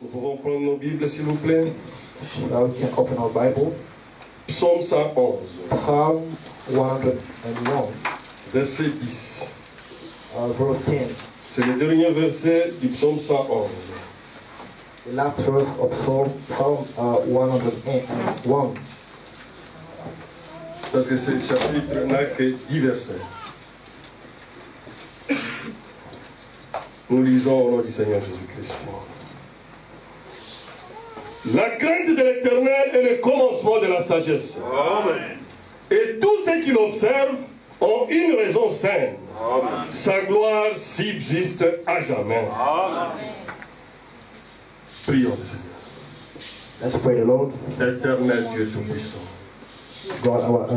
Nous pouvons prendre nos Bibles, s'il vous plaît. Now we can open our Bible. Psaume 111, Psalm 101, verset 10. verse 10. C'est le dernier verset du psaume 111. The last verse of Psalm 101. Parce que ce chapitre n'a que 10 versets. Nous lisons au nom du Seigneur Jésus-Christ. La crainte de l'Éternel est le commencement de la sagesse. Amen. Et tous ceux qui l'observent ont une raison saine. Amen. Sa gloire subsiste à jamais. Amen. Prions le Seigneur. Let's pray the Lord. Éternel Dieu Tout-Puissant, God, our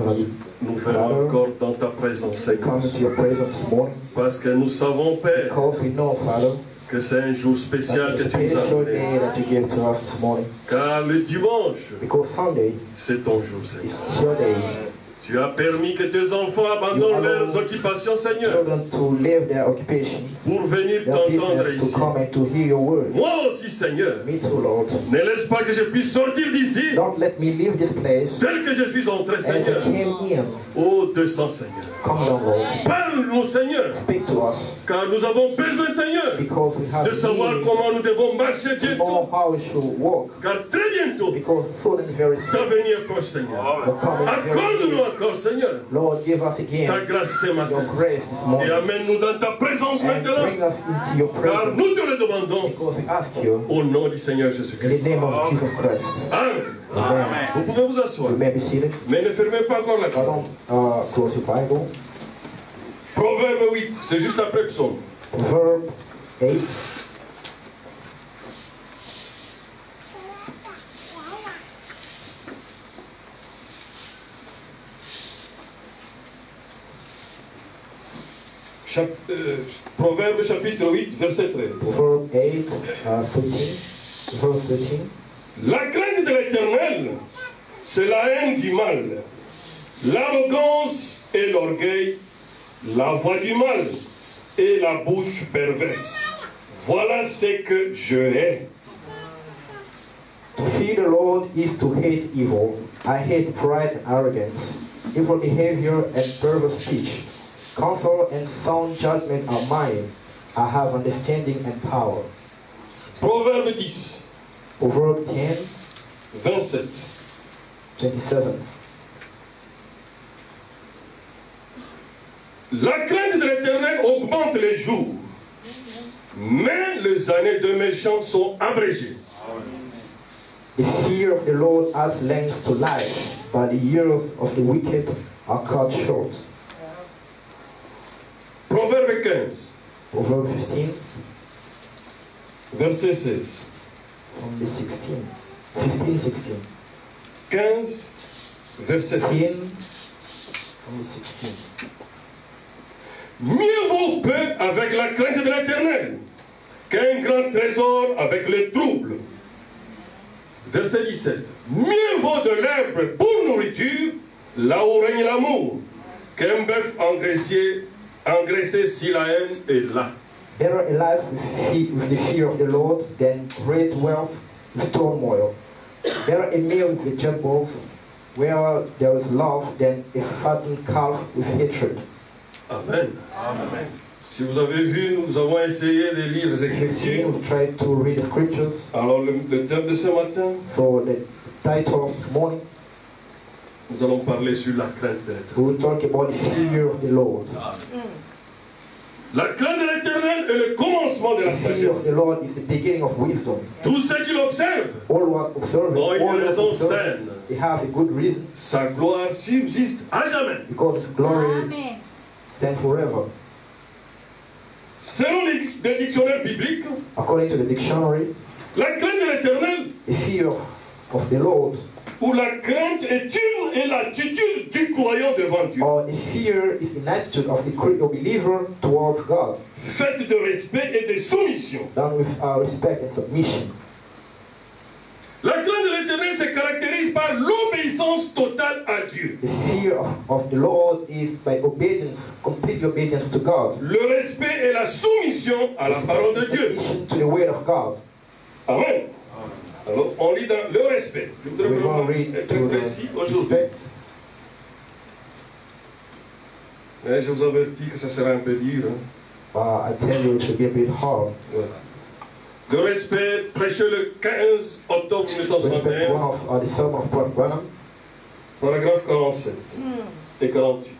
nous venons encore dans ta présence, we come Seigneur. into your presence this morning Parce que nous savons, Père, because we know, Father, que c'est un jour spécial that que the tu nous as special donné. day that you gave to us this morning. Car le dimanche, Because Sunday c'est ton jour, is Seigneur. your day. Tu as permis que tes enfants abandonnent leurs occupations, Seigneur, Children to leave their occupation, pour venir their t'entendre business, ici. to come and to hear your word. Moi aussi, Seigneur, Me too, Lord. ne laisse pas que je puisse sortir d'ici Don't let me leave this place tel que je suis entré, as I Seigneur. came in. Oh, 200, Seigneur. Come down, Lord. Parle-nous, Seigneur, Speak to us car nous avons besoin, Seigneur, because we have de savoir need comment nous devons marcher to know bientôt. how we should walk. Car très bientôt, Because soon and very ta soon venue approche, Seigneur. will come and very Accorde-nous near. encore, Seigneur, Lord, give us ta again grâce ce your matin. grace this Et morning amène-nous dans ta présence and maintenant. bring us into your Car presence nous te le demandons because we ask you au nom du Seigneur in the Jésus-Christ. name of Jesus Christ. Amen. Amen. Vous pouvez vous asseoir. You may be seated. Mais ne fermez pas encore la I porte. don't close your Bible. Proverbe 8, c'est juste après Psaume. Verb 8. Proverbe chapitre 8, verset 13. Verb 8, 13. Verse 13. La crainte de l'Éternel, c'est la haine du mal. L'arrogance et l'orgueil, la voix du mal et la bouche perverse. Voilà ce que je hais. To fear the Lord is to hate evil. I hate pride and arrogance, evil behavior and perverse speech. Counsel and sound judgment are mine. I have understanding and power. Proverbe 10, Proverb 10, 27. 27. La crainte de l'Éternel augmente les jours, mais les années de méchants sont abrégées. The fear of the Lord adds length to life, but the years of the wicked are cut short. Proverbe 15, Proverb 15, verset 16. from the 16. 15, 16. 15, verset 16. 15, from the 16. Mieux vaut peu avec la crainte de l'Éternel qu'un grand trésor avec le trouble. Verset 17. Mieux vaut de l'herbe pour nourriture, là où règne l'amour, qu'un bœuf engraissé si la haine est là. Better a life with the fear of the Lord than great wealth with turmoil. Better a meal with vegetables where there is love than a fattened calf with hatred. Amen. Amen. Si vous avez vu, nous avons essayé de lire les If you've seen, Écritures. we've tried to read the scriptures. Alors le thème de ce matin, So the title of this morning, nous allons parler sur la crainte de l'Éternel. we will talk about the fear of the Lord. La crainte de l'Éternel est le commencement de la The fear of the sagesse. Lord is the beginning of wisdom. Tous ceux qui l'observent, All who are observing, ont une all those raison observing, saine. they have a good reason Sa gloire subsiste à jamais. because His glory Amen. stands forever. Selon les dictionnaires bibliques, According to the dictionary, la crainte de l'Éternel the fear of the Lord, ou la crainte est l'attitude du croyant devant Dieu, or the fear is an attitude of the believer towards God, faite de respect et de soumission. done with respect and submission. La crainte de l'Éternel se caractérise par l'obéissance totale à Dieu. The fear of the Lord is by obedience, complete obedience to God. Le respect et la soumission à la parole de Dieu. Submission to the word of God. Amen. Alors, on lit dans le respect. Je voudrais We're vraiment going to read être to précis the aujourd'hui. respect. Mais je vous avertis que ça sera un peu dur. Hein. I tell you, it should be a bit hard. Ouais. Le respect, prêché le 15 octobre Respect one 1961, of the sermon of Prophet Branham. paragraphe 47 et 48.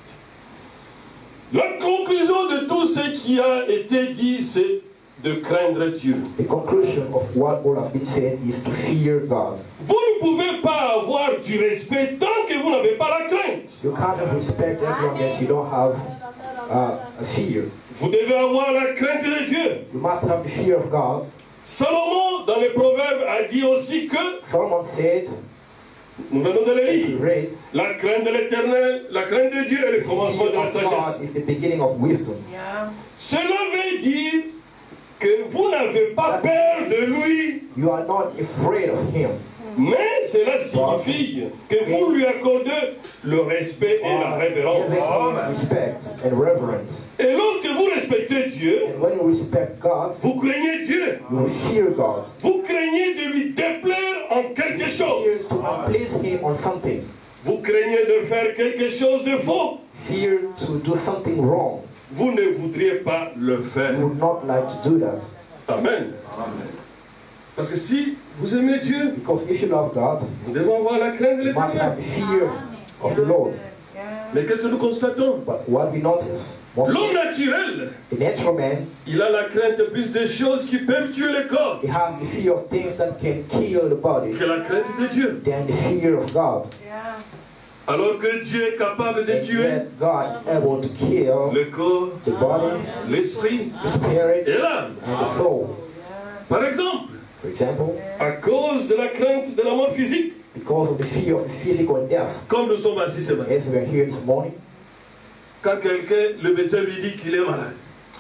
La conclusion de tout ce qui a été dit, c'est de craindre Dieu. The conclusion of what all has been said is to fear God. Vous ne pouvez pas avoir du respect tant que vous n'avez pas la crainte. You can't have respect as long as you don't have a fear. Vous devez avoir la crainte de Dieu. You must have the fear of God. Salomon, dans les Proverbes, a dit aussi que, Solomon said, nous venons de le we lire, read, la crainte de l'Éternel, la crainte de Dieu est le the commencement fear de la of God sagesse. is the beginning of wisdom. Cela veut dire que vous n'avez pas peur de lui, You are not afraid of him. mais cela signifie que vous lui accordez le respect et la révérence. Giving him respect and reverence. Et lorsque vous respectez Dieu, And when you respect God, vous craignez Dieu. you will fear God. Vous craignez de lui déplaire en quelque chose. Fear to unplease him on something. Vous craignez de faire quelque chose de faux. Fear to do something wrong. Vous ne voudriez pas le You faire. would not like to do that. Amen. Parce que si vous aimez Dieu, Because if you love God, nous devons avoir la crainte de you must have l'Éternel. the fear of the Lord. Mais qu'est-ce que nous constatons? But what we notice, most L'homme naturel, the natural man, il a la crainte plus des choses qui peuvent tuer le corps he has the fear of things that can kill the body que la crainte de Dieu. than the fear of God. Alors que Dieu est capable de And tuer yet God is able to kill le corps, the body, l'esprit the spirit, et l'âme. and the soul. Par exemple, For example, à cause de la crainte de la mort physique, because of the fear of physical death, comme nous sommes assis ce matin, as we are here this morning, quand quelqu'un, le médecin lui dit qu'il est malade,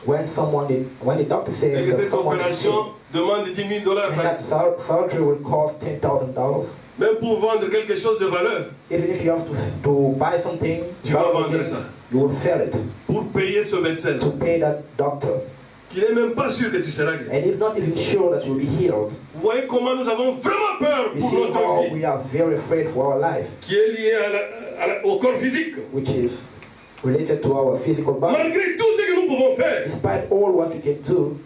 when the doctor et says que that cette someone is sick, opération demande $10 000 and par that surgery will cost $10,000, même pour vendre quelque chose de valeur, even if you have to buy something, Tu vas vendre ça. you will sell it pour payer ce médecin, to pay that doctor. qui n'est même pas sûr que tu seras guéri. And he's not even sure that you'll be healed. Vous voyez comment nous avons vraiment peur You pour see notre how vie, we are very afraid for our life, qui est liée au corps physique. which is related to our physical body. Malgré tout ce que nous pouvons faire, Despite all what we can do,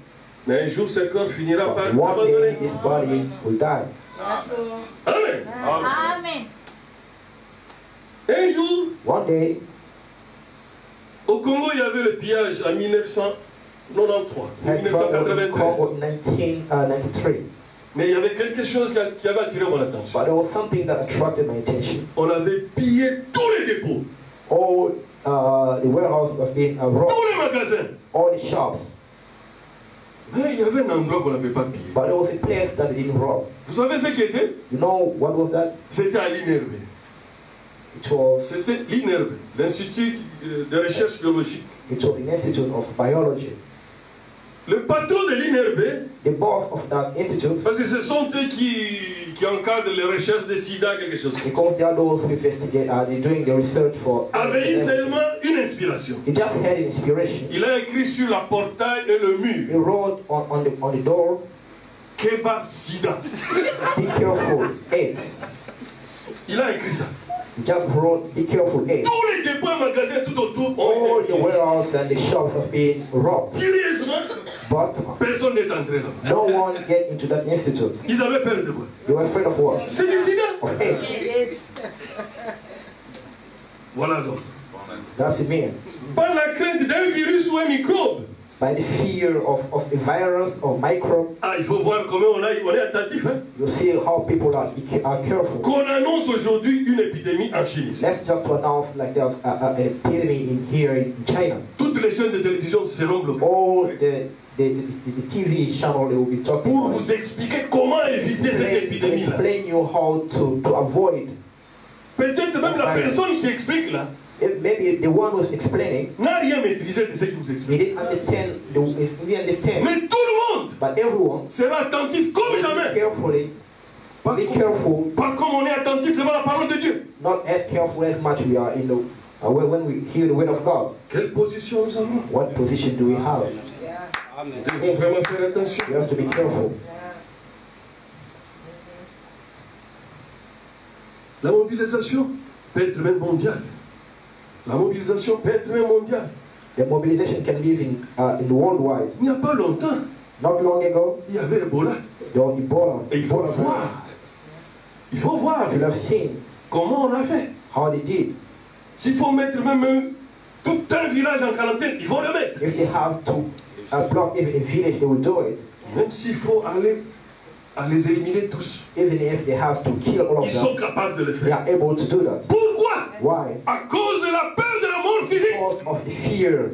mais un jour ce corps finira par but one day abandonner. this body will die. Amen. Amen. Un jour, One day, au Congo, il y avait le pillage en 1993, had trouble in 1993. Congo in 1993. Mais il y avait quelque chose qui avait attiré mon attention. But there was something that attracted my attention. On avait pillé tous les dépôts, All the warehouse have been robbed, tous les magasins. all the shops. Mais il y avait un endroit qu'on n'avait pas pillé. But there was a place that they didn't rob. Vous savez ce qui était? You know what was that? C'était à l'INRB. It was C'était l'INRB, l'Institut de recherche biologique. an institute of biology. Le patron de l'INRB, The boss of that institute, parce que ce sont eux qui encadrent les recherches de sida, quelque chose comme ça, because they are those who investigate, they're doing the research for. avait eu seulement une inspiration. He just had an inspiration. Il a écrit sur la portail et le He mur, wrote on the door, Keba Sida. "Be careful, AIDS." Il a écrit ça. He just wrote, "Be careful, AIDS." Tous les dépôts et magasins tout autour All ont the été pillés. warehouses and the shops have been robbed, Curieusement, but personne n'est entré là. no one get into that institute. Ils avaient peur de quoi? They were afraid of what? C'est du sida. Of AIDS. Voilà donc. That's it, mean. Par la crainte d'un virus ou un microbe. By the fear of a virus or microbe, Ah, il faut voir comment on est attentif. Hein? you see how people are careful. Qu'on annonce aujourd'hui une épidémie en Chine. ici. Let's just announce like there's an epidemic here in China. Toutes les chaînes de télévision seront bloquées. All the TV channel they will be talking Pour about. vous expliquer comment éviter cette To épidémie-là. explain you how to avoid. Peut-être même la personne qui explique là Maybe the one who's explaining, n'a rien maîtrisé de ce qu'il vous he explique. didn't understand. He didn't understand. Mais tout le monde But everyone, sera attentif comme jamais. carefully, Pas be comme, careful. pas comme on est attentif devant la parole de Dieu. Not as careful as much we are in the when we hear the word of God. Quelle position nous avons? What position do we have? Nous devons vraiment faire attention. We have to be careful. La mobilisation peut être même mondiale. La mobilisation peut être même mondiale. The mobilization can live in worldwide. Il n'y a pas longtemps, Not long ago, il y avait Ebola. there was Ebola. Et il faut voir. Il faut voir You have seen comment on a fait. how they did. S'il faut mettre même tout un village en quarantaine, ils vont le mettre. If they have to block even a village, they will do it. Même s'il faut aller à les éliminer tous. Even if they have to kill all of Ils sont them, capables de le they faire. are able to do that. Pourquoi? Why? À cause de la peur de la mort physique. Because of the fear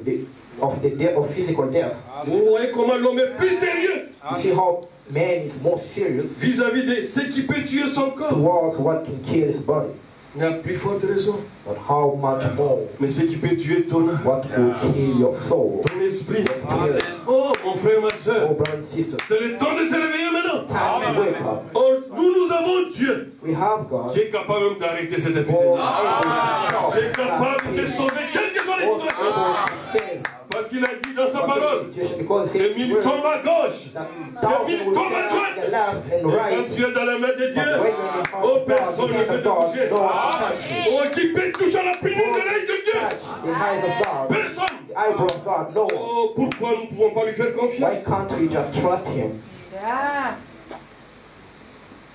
of the death, of physical death. Vous voyez comment l'homme est plus sérieux You see how man is more serious vis-à-vis de ce qui peut tuer son corps. towards what can kill his body. Il n'y a plus forte raison. But how much more Mais ce qui peut tuer ton âme, what will kill your soul? ton esprit. Spirit. Oh, mon frère, ma Oh, soeur, brothers and sisters, c'est le temps de se réveiller maintenant. time to wake up. Or, nous avons Dieu We have God qui est capable même d'arrêter cette who épidémie. is able Qui est to capable de stop sauver quelle que soit la able situation. to save Parce qu'il a dit dans sa parole because que he mille said tombent à gauche. that thousands will stand at the left and Et quand right. tu es dans la main de But when Dieu, you're in the oh, house of God, personne the ne hand peut of te God, bouger. no one can touch you. Oh, qui peut toucher à la pénible de l'œil de Dieu? Touch the eyes of God, Personne. the eyebrow of God, no one. Oh, pourquoi nous ne pouvons pas lui faire Why confiance? can't we just trust him?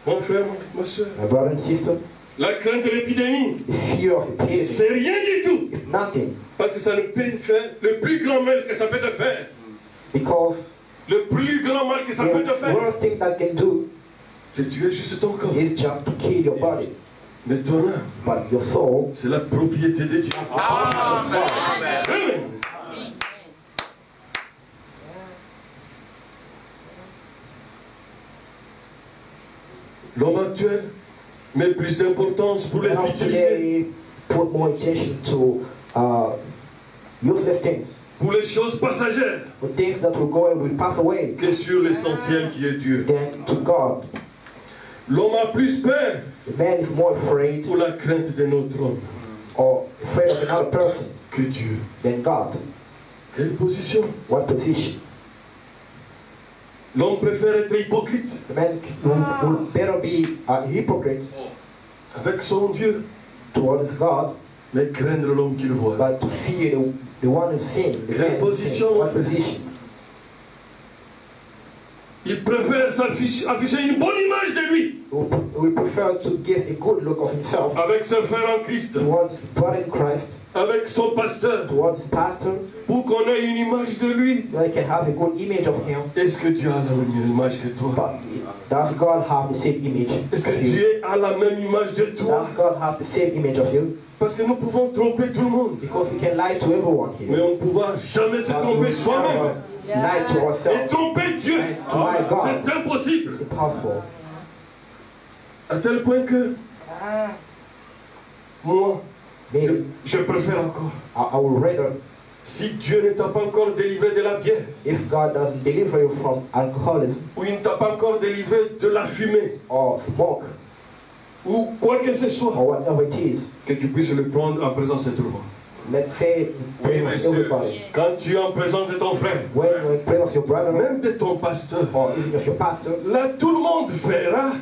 Mon frère, ma soeur, My brother and sister, la crainte de l'épidémie, the fear of epidemic c'est rien du tout. is nothing, Parce que ça ne peut faire le plus grand mal que ça peut te faire. because Le plus grand mal que ça peut te the faire, worst thing that can do c'est tuer juste ton corps. is just to kill your body. Mais ton âme, But your soul c'est la propriété de Dieu. is of God. Amen. L'homme actuel met plus d'importance pour les And futilités, today put more attention to useless things, pour les choses passagères, for things that will go and will pass away, que sur l'essentiel qui est Dieu. than to God. L'homme a plus peur The man is more afraid pour la crainte de notre homme or afraid of another person que Dieu. than God. Quelle position? What position? L'homme préfère être hypocrite The man will better be a hypocrite avec son Dieu, towards God, mais craindre l'homme qu'il voit. but to fear the one who's sin. The Quelle man who's sin. position, What en fait? position? Il préfère afficher une bonne image de lui He will prefer to give a good look of himself avec ses frères en Christ, towards his brother in Christ, avec son pasteur, towards his pastor, pour qu'on ait une image de lui. so they can have a good image of him. Est-ce que Dieu a la même image que toi? But does God have the same image Est-ce que of you? Dieu a la même image de toi? Does God have the same image of you? Parce que nous pouvons tromper tout le monde, Because we can lie to everyone mais here. on ne pourra jamais se But we tromper never soi-même. lie to Et ourselves. tromper Dieu, And to lie God. c'est impossible. It's impossible. À tel point que moi, Maybe je préfère encore. I would rather, Si Dieu ne t'a pas encore délivré de la bière, if God doesn't deliver you from alcoholism ou il ne t'a pas encore délivré de la fumée, or smoke ou quoi que ce soit, or whatever it is, que tu puisses le prendre en présence de tout le monde. let's say in presence of everybody. Quand tu es en présence de ton frère, When you're in presence of your brother même de ton pasteur, or even of your pastor, là tout le monde verra,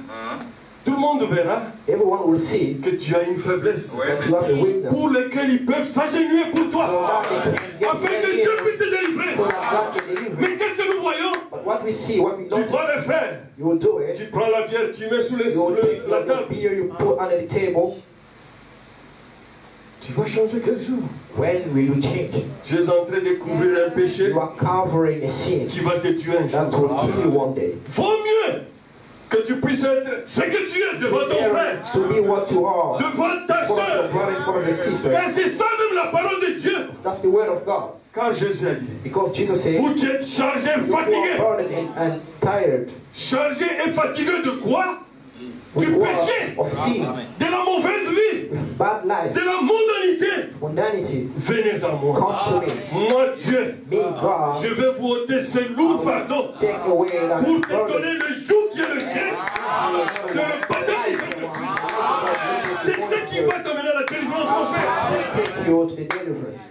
tout le monde verra everyone will see que tu as une faiblesse that you have a weakness. pour laquelle ils peuvent s'agenouiller pour So toi, that they can get afin que their Dieu healing, puisse te délivrer. so that God can deliver. Mais qu'est-ce que nous voyons? But what we see, what we Tu notice, vas le faire. you will do it. Tu prends la bière, tu mets sous You will take la your table. beer, you put under the table. Tu vas changer quel jour? When will you change? Tu es en train de couvrir un péché You are covering a sin qui va te tuer un that jour. will kill you one day. Vaut mieux que tu puisses être ce que tu es devant ton frère, To be what you are, devant ta for your soeur. brother and for your sister. Car c'est ça même la parole de Dieu. That's the word of God. Car Jésus a dit, Because Jesus said, vous qui êtes chargés, you are fatigués, burdened and tired chargés et fatigués de quoi? with Du work péché, of sin, de la mauvaise vie, with bad life, de la mondanité. mundanity. Venez à moi. Come to me. Moi, Dieu, Me, God, je vais vous ôter ce lourd fardeau take away that pour te burden. donner le joug qui est le chien, que le baptême du Saint-Esprit. C'est ce qui va t'amener à la délivrance, mon frère. will take you to the deliverance.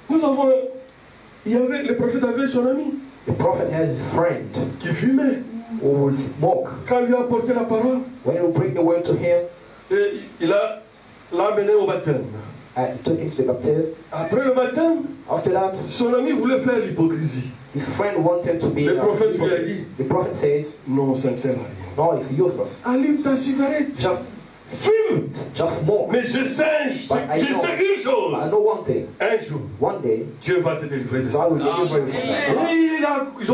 Nous avons Le prophète avait son ami The prophet has his friend qui fumait. who will smoke. Quand il lui a apporté la parole, When you bring the word to him, et il l'a amené au baptême. I took him to the baptism. Après le baptême, After that, son ami voulait faire l'hypocrisie. his friend wanted to be Le prophète lui a hypocrite. dit, The prophet says, non, ça ne sert à rien. no, it's useless. Allume ta cigarette, fume. Just smoke. Mais je sais une chose. I know one thing. Un jour, One day, Dieu va te délivrer de ça. God will deliver you from that. Et ils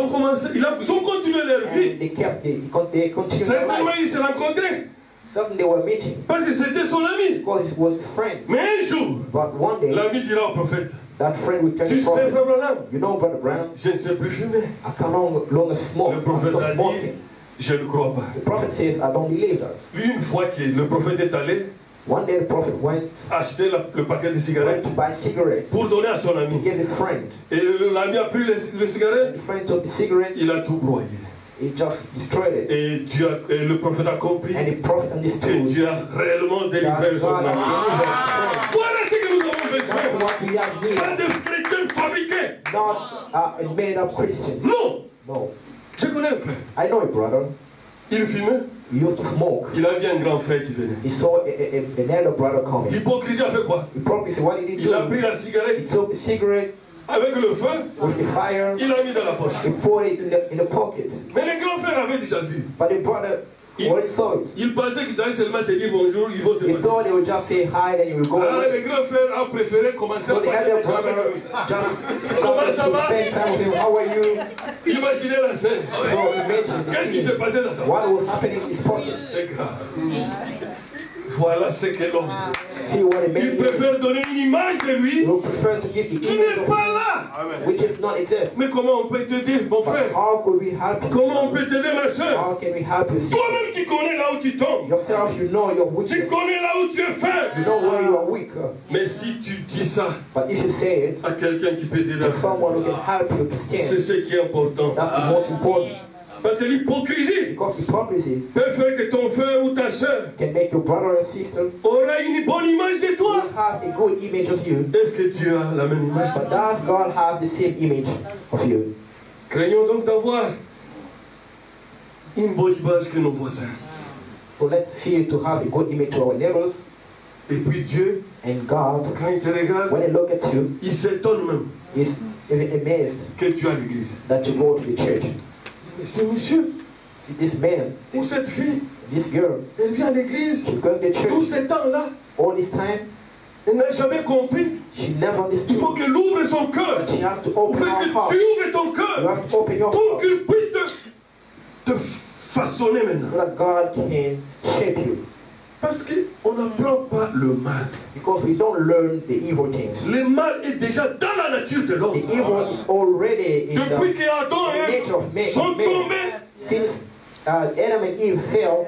ont continué leur vie. And they continued their Certainement, life. ils se rencontraient. Something they were meeting Parce que c'était son ami. because it was his friend. Mais un jour, But one day, l'ami dira au prophète, that friend will tell tu the sais, prophet, frère Branham, you know, Brother Brown, je ne sais plus fumer. I can no longer smoke. Le I'm prophète not a dit, smoking. je ne crois pas. The prophet says, I don't believe that. Lui, une fois que le prophète est allé One day the prophet went acheter le paquet de cigarettes to buy cigarettes. pour donner à son He ami. gave his friend. Et l'ami a pris les cigarettes, His friend took the cigarette. il a tout broyé. He just destroyed it. Et le prophète a compris And the prophet que understood Dieu a réellement that délivré son God ami. had delivered his friend. Voilà ce que nous avons That's besoin. what we have Pas need. de chrétiens fabriqués. Not made up Christians. Non. No. Je connais un frère. I know a brother. Il fumait. He used to smoke. Il a vu un grand frère qui venait. He saw an elder brother coming. L'hypocrisie a fait quoi? Hypocrisy, what did he Il a do? pris la He cigarette took the cigarette avec le feu, with the fire. il l'a mis dans la poche. He put it in the pocket. Mais les grands frères avaient déjà vu. But the brother already saw it. Il pensait qu'ils allaient seulement se dire bonjour, ils vont se He passer. thought they would just say hi, then he would go Alors away. les grands frères ont préféré commencer à So the passer elder du temps avec brother lui. just Comment started ça to va? spend time with him. How are you? Imaginez la scène. So imagine the Qu'est-ce qui scene. s'est passé dans sa What poche? was happening in his pocket. C'est grave. Voilà ce qu'est l'homme. See what it Il made préfère donner une image de lui You prefer to give the qui image n'est of pas là. which is not exist. Mais comment on peut t'aider, mon But frère? how could we help you? Comment on peut t'aider, ma soeur? How can we help you? Toi-même, tu connais là où tu tombes. Yourself, you know your Tu weakness. connais là où tu es You faible. know where you are weak. Mais si tu dis ça But if you say it à quelqu'un qui peut t'aider, to someone who can help you to c'est stand, ce qui est important. that's the most important. Parce que l'hypocrisie Because hypocrisy peut faire que ton frère ou ta soeur can make your brother and sister aura une bonne image de will toi. have a good image of you. Est-ce que Dieu a la même image? But does God have the same image of you? Craignons donc d'avoir une bonne image que nos voisins. So let's fear to have a good image to our neighbors. Et puis Dieu, And God, quand il te regarde, when He look at you, il s'étonne même is amazed que tu as l'église. that you go to the church. Mais ce monsieur See, this man, ou cette fille, this girl, elle vient à l'église she's going to tout church ce temps-là. all this time. Elle n'a jamais compris. She never Il understood. faut qu'elle ouvre son cœur. But she has to Il open faut her que heart. tu ouvres ton You cœur have to open your pour heart qu'il puisse te façonner so maintenant. that God can shape you. Parce qu'on n'apprend pas le mal. Because we don't learn the evil things. Le mal est déjà dans la nature de The l'homme. evil is already in Depuis the que Adam et nature of Ève sont man. tombés Since Adam and Eve fell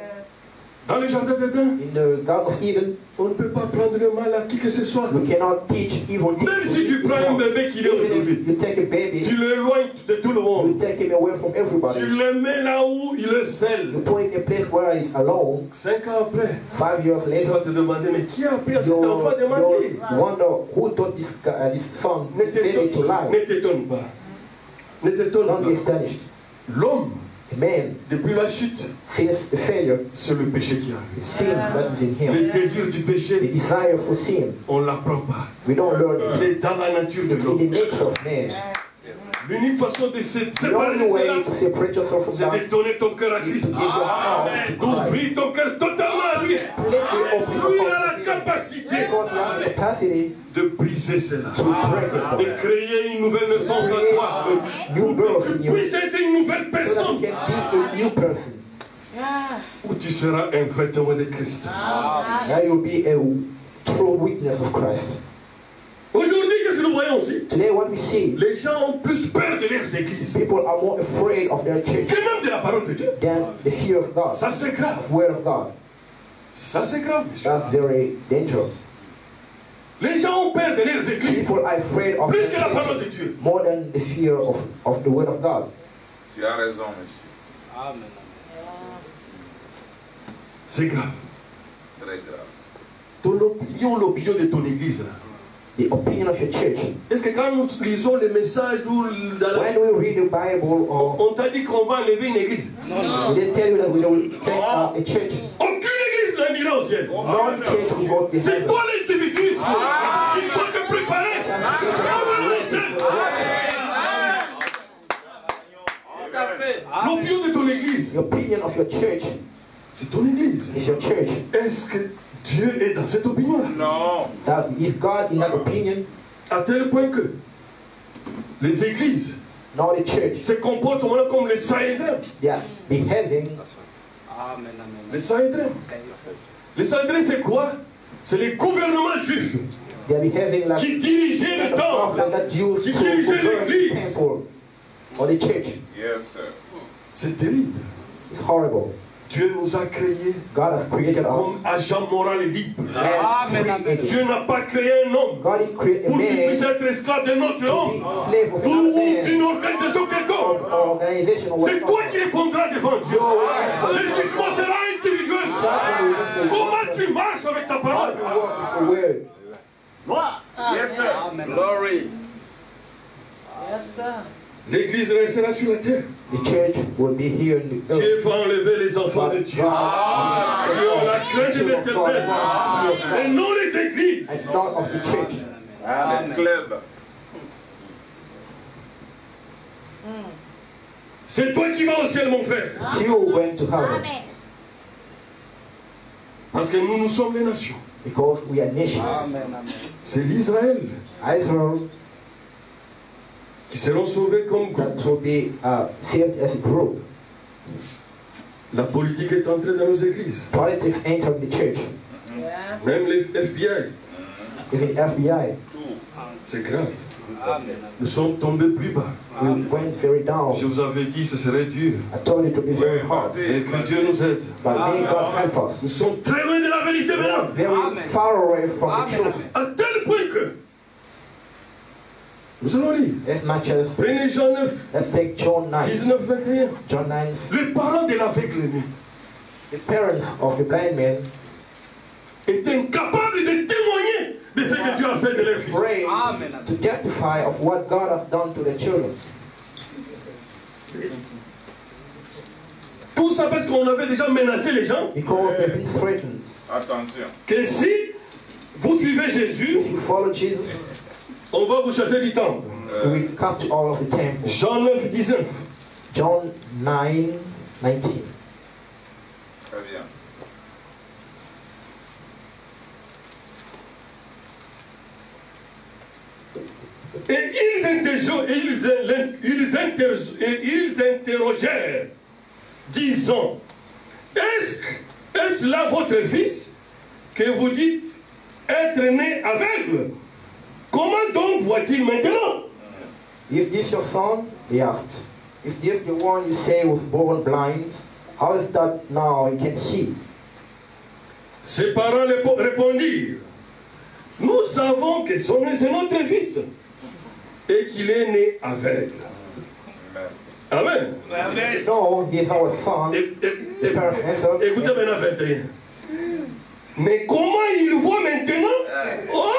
dans le jardin d'Éden, in the Garden of Eden, on ne peut pas prendre le mal à qui que ce soit. we cannot teach evil things. Même si tu prends un bébé qui est Even aujourd'hui, if you take a baby, tu l'éloignes de tout le you monde. take him away from Tu everybody. le mets là où il est seul. You put him in a place where he's alone. 5 ans après, 5 years tu later, vas te demander, mais qui a appris à cet enfant de mentir? you wonder who taught this son, Ne this baby to lie. t'étonne pas. Ne t'étonne Don't be pas. astonished. L'homme, Man, depuis la chute, since the failure, c'est le péché qui arrive. the sin that is in him, Le désir du the péché, desire for sin, on ne l'apprend pas. we don't learn Il it. est dans la nature de It's in l'homme. the nature of man. L'unique façon de se The séparer de only way cela, to separate yourself from c'est God de donner ton cœur à Christ. is to give your heart to Christ. D'ouvrir ton cœur totalement à lui. Completely open Lui, il your a la heart to Him. capacité Because you have the capacity de briser cela. to break De it créer une nouvelle naissance en toi. down. A new birth Que in tu you. puisses être une nouvelle So that personne. you can be a new person. Où tu seras un vrai témoin de Christ. Now you'll be a true witness of Christ. Aujourd'hui, qu'est-ce que nous voyons aussi? Today what we see, Les gens ont plus peur de leurs églises people are more afraid of their church que même de la parole de Dieu. than the fear of God, Ça c'est grave. the word of God. Ça c'est grave, monsieur. That's very dangerous. Les gens ont peur de leurs églises People are afraid of plus their que la parole de churches Dieu. more than the fear of the word of God. Tu as raison, monsieur. Amen. C'est grave. Très grave. Ton opinion, l'opinion de ton église là, the opinion of your church. Est-ce que quand nous lisons les messages ou dans la... When we read the Bible, or On t'a dit qu'on va enlever une église. they tell you that we will take a church, Aucune église n'ira au ciel. no church will go to C'est heaven. toi l'individu qui dois te préparer. On va au ciel. L'opinion de ton église, The opinion of your church c'est ton église. is your church. Est-ce que Dieu est dans cette opinion-là? Non. That is God in that opinion, À tel point que les églises not the church. se comportent maintenant comme les Sanhédrin. They are behaving. Les Sanhédrin. Les Sanhédrin, c'est quoi? C'est les gouvernements juifs They are behaving like qui dirigeaient le the temple. problem that used Qui to dirigeait govern the l'église. temple or the church. Yes, sir. C'est terrible. It's horrible. Dieu nous a créés God has created us comme agents moraux et libres. as free agents. Dieu n'a pas créé un homme God didn't create a pour qu'il puisse man être esclave d'un autre to be homme slave of ou another man d'une organisation quelconque. or organization or C'est toi whatever. qui répondras devant Dieu. Le jugement sera individuel. Comment tu marches avec ta How parole? do you walk with the word? Yes, sir. Glory. Yes, sir. L'église restera sur la terre. The church will be here in the earth. Dieu va enlever les enfants de Dieu qui ont la crainte de l'éternel et non les églises. And not of the church. Amen. Clever. C'est toi qui vas au ciel, mon frère. You went to heaven Amen. Parce que nous sommes les nations. because we are nations. C'est l'Israël Israel qui seront sauvés comme groupe. that will be saved as a group. La politique est entrée dans nos églises. Politics entered the church. Yeah. Même les FBI. Even FBI, C'est grave. Nous sommes tombés plus bas. we went very down. Je vous avais dit que ce serait dur. I told it to be very hard. Et que Dieu nous aide. But may God help Nous us. sommes très loin de la vérité We are maintenant. very far away from the truth. À tel point que nous allons lire. As much as, Prenez Jean 9, let's take John 9. 19, 21. John 9. Les parents de l'aveugle-né The parents of the blind man étaient incapables de témoigner de ce que Dieu a fait de leur fils. prayed to testify of what God has done to their children. Tout ça parce qu'on avait déjà menacé les gens Because they've been threatened. Attention. que si vous suivez Jésus, If you follow Jesus, on va vous chasser du temple. you will capture all of the temple. Jean 9, 19. John 9, 19. Très bien. Et ils interrogèrent, disant, est-ce là votre fils que vous dites être né aveugle? Comment donc voit-il maintenant? Is this your son? He asked. Is this the one you say was born blind? How is that now he can see? Ses parents répondirent, nous savons que c'est notre fils et qu'il est né aveugle. Amen. No, he is our son. The parents answered, écoutez maintenant 21. Mais comment il voit maintenant? Oh?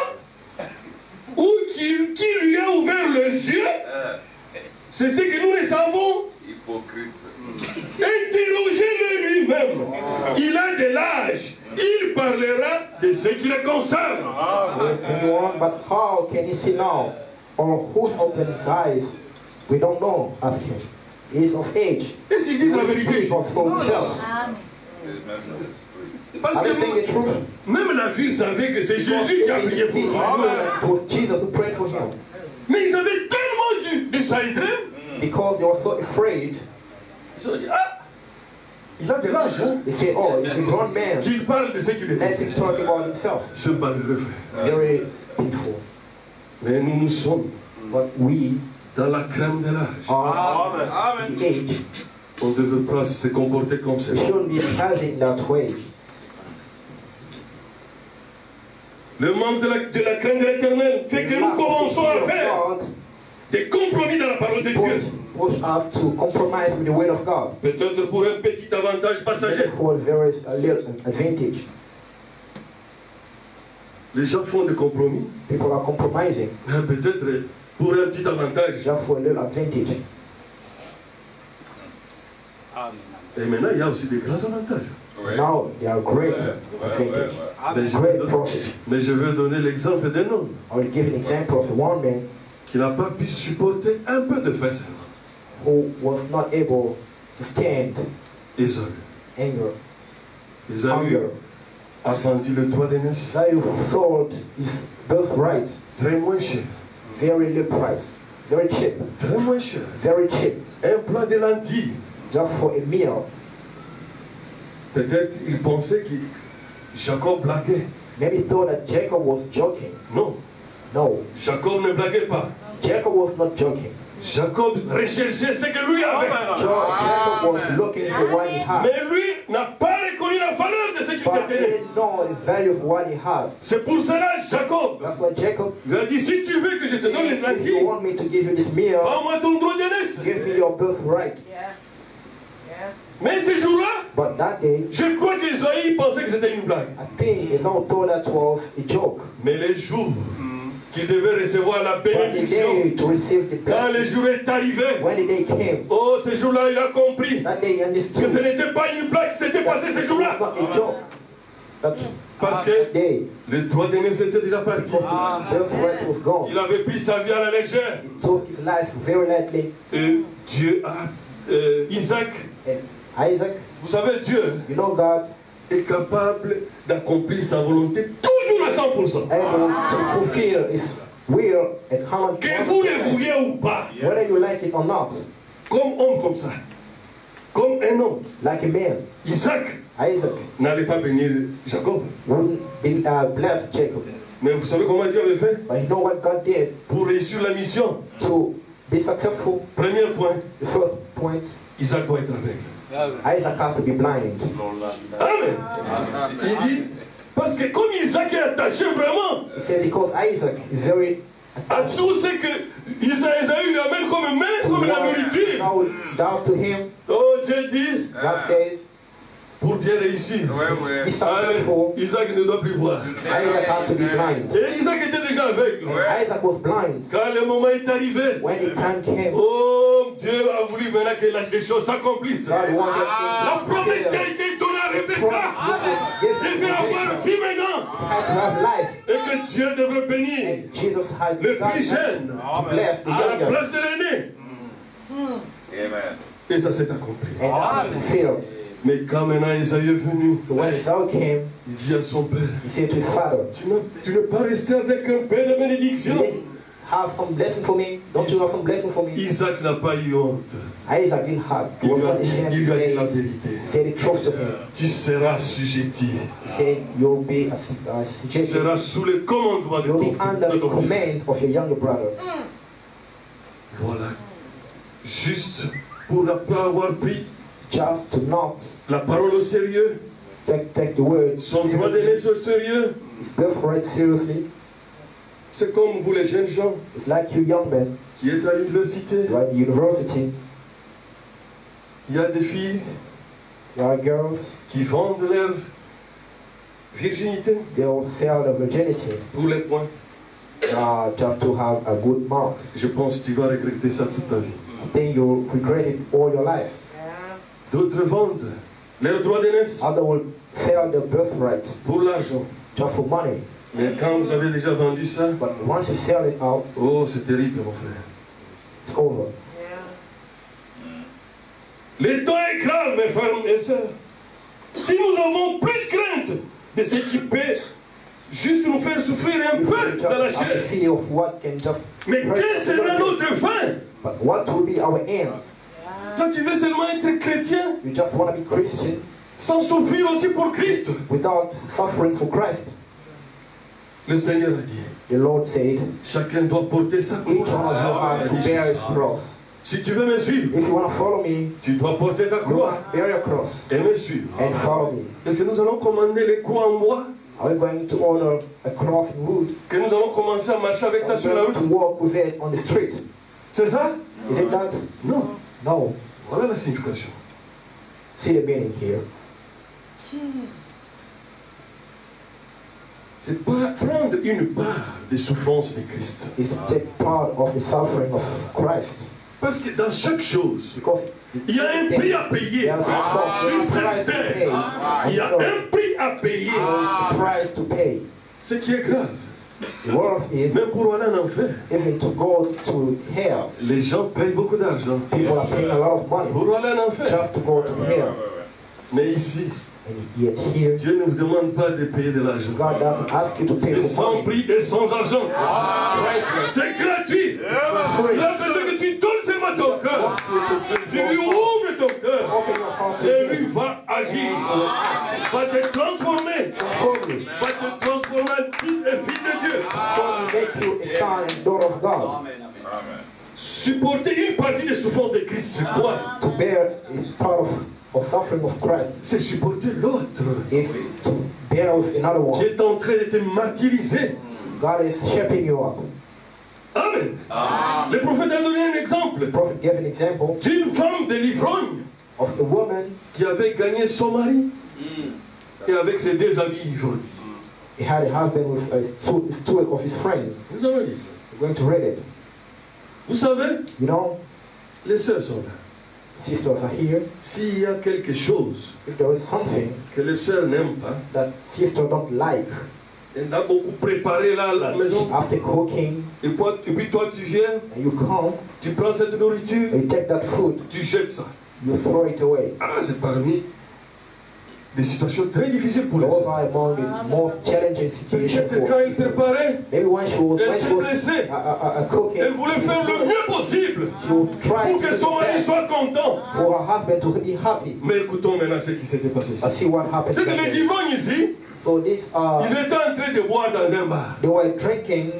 Ou qui lui a ouvert les yeux? C'est ce que nous ne savons. Hypocrite. Interrogez-le lui-même. Il a de l'âge. Il parlera de ce qui le concerne. But how can he see now? Or who opened his eyes? We don't know. Ask him. He is of age. Est-ce qu'ils disent la vérité? He was for himself. Amen. Parce Are que they saying the truth? même la ville savait que c'est Jésus qui a prié pour lui. It was Jesus who prayed for him. Mais ils avaient tellement du Sanhédrin, Because they were so afraid, ils ont dit, ah, il a de l'âge, hein, they said, oh, it's a grown man. qu'il parle de ce qu'il Let est. him talk about himself. Ce malheureux frère. Very painful. Mais nous sommes But we dans la crème de l'âge. are the age. On ne devait pas se comporter comme ça. We shouldn't be behaving that way. Le manque de la crainte de l'éternel fait que nous commençons à faire God des compromis dans la parole de Dieu. push us to compromise with the word of God. Peut-être pour un petit avantage passager. For a very little advantage. Les gens font des compromis. People are compromising Peut-être pour un petit avantage. just for a little advantage. Et maintenant, il y a aussi des grands avantages. Ouais. Now they are great Ouais, advantage. Mais je, Great veux, profit. mais je veux donner l'exemple d'un homme I will give an example of one man qui n'a pas pu supporter un peu de faim. who was not able to stand Ésaü. anger, Ésaü hunger. a vendu le droit d'aînesse So he sold his birthright très moins cher. very low price, very cheap, Très moins cher. very cheap, Un plat de lentilles. just for a meal. Peut-être il pensait que Jacob blaguait. Maybe he thought that Jacob was joking. Non, No, Jacob ne blaguait pas. Jacob was not joking. Jacob recherchait ce que lui avait. Jacob was looking for what he had, Mais lui n'a pas reconnu la valeur de ce qu'il but he détenait. didn't know his value of what he had. C'est pour cela, Jacob That's why Jacob, lui a dit, si tu veux que je te donne les if you lentilles, want me to give you this meal, vends-moi ton droit d'aînesse. give me your birthright. Yeah. Yeah. Mais ce jour-là, But that day, je crois qu'Esaïe pensait que c'était une blague. I think Esau thought that was a joke. Mais les jours qu'il devait recevoir la But the bénédiction, day to receive the quand le blessing, jour est arrivé, when the day came, oh, ce jour-là, il a compris that day he que understood ce n'était pas une blague, c'était passé ce it was jour-là. not a joke. That Parce que that day, le droit d'aînesse était déjà parti. the birthright was gone. Il avait pris sa vie à la légère. He took his life very lightly. Et Dieu a, Isaac, And Isaac, vous savez, Dieu you know God, est capable d'accomplir sa volonté toujours à 100%. able to fulfill his will at 100%. Que vous le vouliez ou pas, Whether you like it or not, comme homme comme ça, comme un homme, like a man, Isaac Isaac n'allait pas bénir Jacob. wouldn't bless Jacob. Mais vous savez comment Dieu avait fait But you know what God did pour réussir la mission? to be successful? Premier point, The first point, Isaac doit être aveugle. Isaac has to be blind. Amen. Il dit, parce que comme Isaac est attaché vraiment He said because Isaac is very à tout ce que Isaïe lui amène comme main, comme la nourriture. Now it does to him. Oh, Dieu dit, God says, pour bien réussir, Ouais, ouais. be successful. Isaac ne doit plus voir. Isaac has to be blind. Et Isaac était déjà aveugle. Ouais. Isaac was blind Quand le moment est arrivé, when the time came. oh, Dieu a voulu maintenant que les choses s'accomplissent. God wanted La promesse qui a été donnée à Rebecca, il veut avoir vie maintenant. had to have life, Et que Dieu devrait bénir and Jesus had le God plus had jeune to bless the à la youngest, place de l'aîné. Amen. Et ça s'est accompli. and that was fulfilled. Mais quand maintenant Isaïe est venu, So when Esau came, il dit à son père, he said to his father, tu n'es pas resté avec un père de "You bénédiction. didn't have some blessing for me? Don't you have some blessing for me?" Isaac n'a pas eu honte. Isaac didn't have. He Il was lui a not dit, ashamed il lui a dit la to say, vérité. he said the truth to him. Tu seras assujetti. He said, "You'll be Tu seras sous le commandement de you'll ton be under de the ton frère. command of your younger brother." Voilà. Juste pour ne pas avoir pris Just to not la parole au sérieux, take the word son droit d'aîné seriously, au sérieux, his birthright seriously. c'est comme vous les jeunes gens It's like you young men, qui êtes à l'université. you're at the university, Il y a des filles there are girls, qui vendent leur virginité they'll sell their virginity pour les points. just to have a good mark. Je pense que tu vas regretter ça toute ta vie. I think you'll regret it all your life. Yeah. D'autres vendent leur droit d'aînesse Others will sell their birthright pour l'argent. just for money. Mais quand vous avez déjà vendu ça, But once you sell it out, oh, c'est terrible, mon frère. it's over. Yeah. Le temps est grave, mes frères et mes sœurs. Si nous avons plus crainte de ce qui peut juste nous faire souffrir un We peu just dans la have the chair. fear of what can just Mais hurt quelle us a sera little bit. notre fin? But what will be our end? Toi, tu veux seulement être chrétien You just want to be Christian sans souffrir aussi pour Christ. without suffering for Christ. Le Seigneur a dit, The Lord said, chacun doit porter sa each croix. one of you has to bear his cross. Si tu veux me suivre, If you want to follow me, tu dois porter ta you croix must bear your cross et me suivre. and follow me. Est-ce que nous allons commander les croix en bois? Are we going to honor a cross in wood? Que nous allons commencer à marcher avec ça Are we sur la going to route? walk with it on the street? C'est ça? Is it that? Non. No. Voilà la signification. See the meaning here. c'est pas prendre une part des souffrances de Christ. is to take part of the suffering of Christ. Parce que dans chaque chose, Because il y a un prix à payer. there's a cost, Sur there's a cette price to pay. terre, il y a un prix à payer. There is a price to pay. Ce qui est grave. The worst is, Même pour aller en enfer, even to go to hell, les gens payent beaucoup d'argent people are paying a lot of money pour aller en enfer. just to go to hell. Mais ici, And yet here, Dieu ne vous demande pas de payer de l'argent. God doesn't ask you to pay C'est for sans money. prix et sans argent. Priceless. C'est gratuit. Free. Il a besoin que tu donnes seulement ton cœur. Wants you to give Tu your lui heart. ouvres ton cœur. Open your heart to Et lui Him. va agir. He will act Va te transformer. for you. Va te transformer en fils et fille de Dieu. So will make you a son and daughter of God. Amen. Supporter une partie des souffrances de Christ, c'est quoi? To bear a part of suffering of Christ C'est supporter l'autre is to bear with another qui one. est en train de te martyriser. God is shaping you up. Amen. Le prophète a donné un exemple The prophet gave an example d'une femme de l'ivrogne of a woman. qui avait gagné son mari et avec ses deux amis ivrognes. He had a husband with two of his friends. Vous avez dit ça? We're going to read it. Vous savez, You know, les sœurs sont là. sisters are here. S'il y a quelque chose If there is something que les sœurs n'aiment pas, that sisters don't like, elle a beaucoup préparé là à la maison. after cooking, Et puis toi, tu viens, and you come, tu prends cette nourriture, and you take that food, tu jettes ça. you throw it away. Ah, c'est parmi des situations très difficiles pour les Those sœurs. are among the most challenging situations Peut-être for quand elle sisters. préparait, Maybe when she was, elle s'est blessée. cooking, Elle voulait faire le mieux possible she would try pour to que do son the mari best soit content. for her husband to be happy. Mais écoutons maintenant ce qui s'était passé But ici. see what happened. C'est que that les day. ivrognes ici, So this, ils étaient en train de boire dans un bar. they were drinking.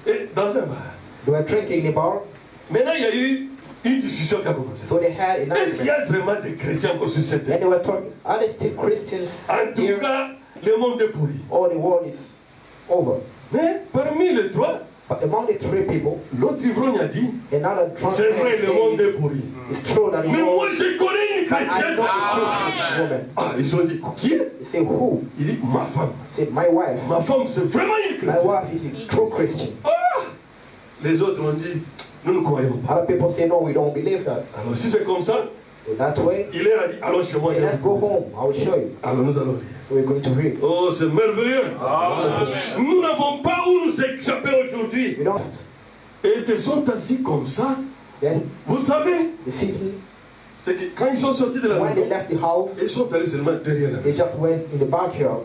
Et dans un bar. They were drinking in the bar. Maintenant, il y a eu une discussion qui a commencé. So they had an Est-ce qu'il y argument. a vraiment des chrétiens encore sur cette And terre? they were talking. Are there still Christians En tout here? cas, le monde est pourri. All the world is over. Mais parmi les trois, But among the three people, l'autre ivrogne a dit, another drunk c'est vrai, le monde man est pourri. said, it's true that the Mais moi, world. je connais une I know chrétienne. a Christian woman. Ah, ils ont dit, qui? They say, who? Il dit, ma femme. He said, my wife. Ma femme, c'est vraiment une My chrétienne. wife is a true Christian. Ah! Les autres ont dit, nous ne croyons pas. Other people say, no, we don't believe that. Alors, si c'est comme ça, So that way, il leur a dit, allons chez moi. say, je vais let's vous go dire. home. I will show you. Alors, nous allons lire. So we're going to read. Oh, c'est merveilleux. Amen. Nous n'avons pas où nous échapper aujourd'hui. We don't. Et ils se sont assis comme ça. Then Vous savez, the city, c'est que quand ils sont sortis de la when they maison, left the house, ils sont allés seulement derrière la they maison. just went in the backyard.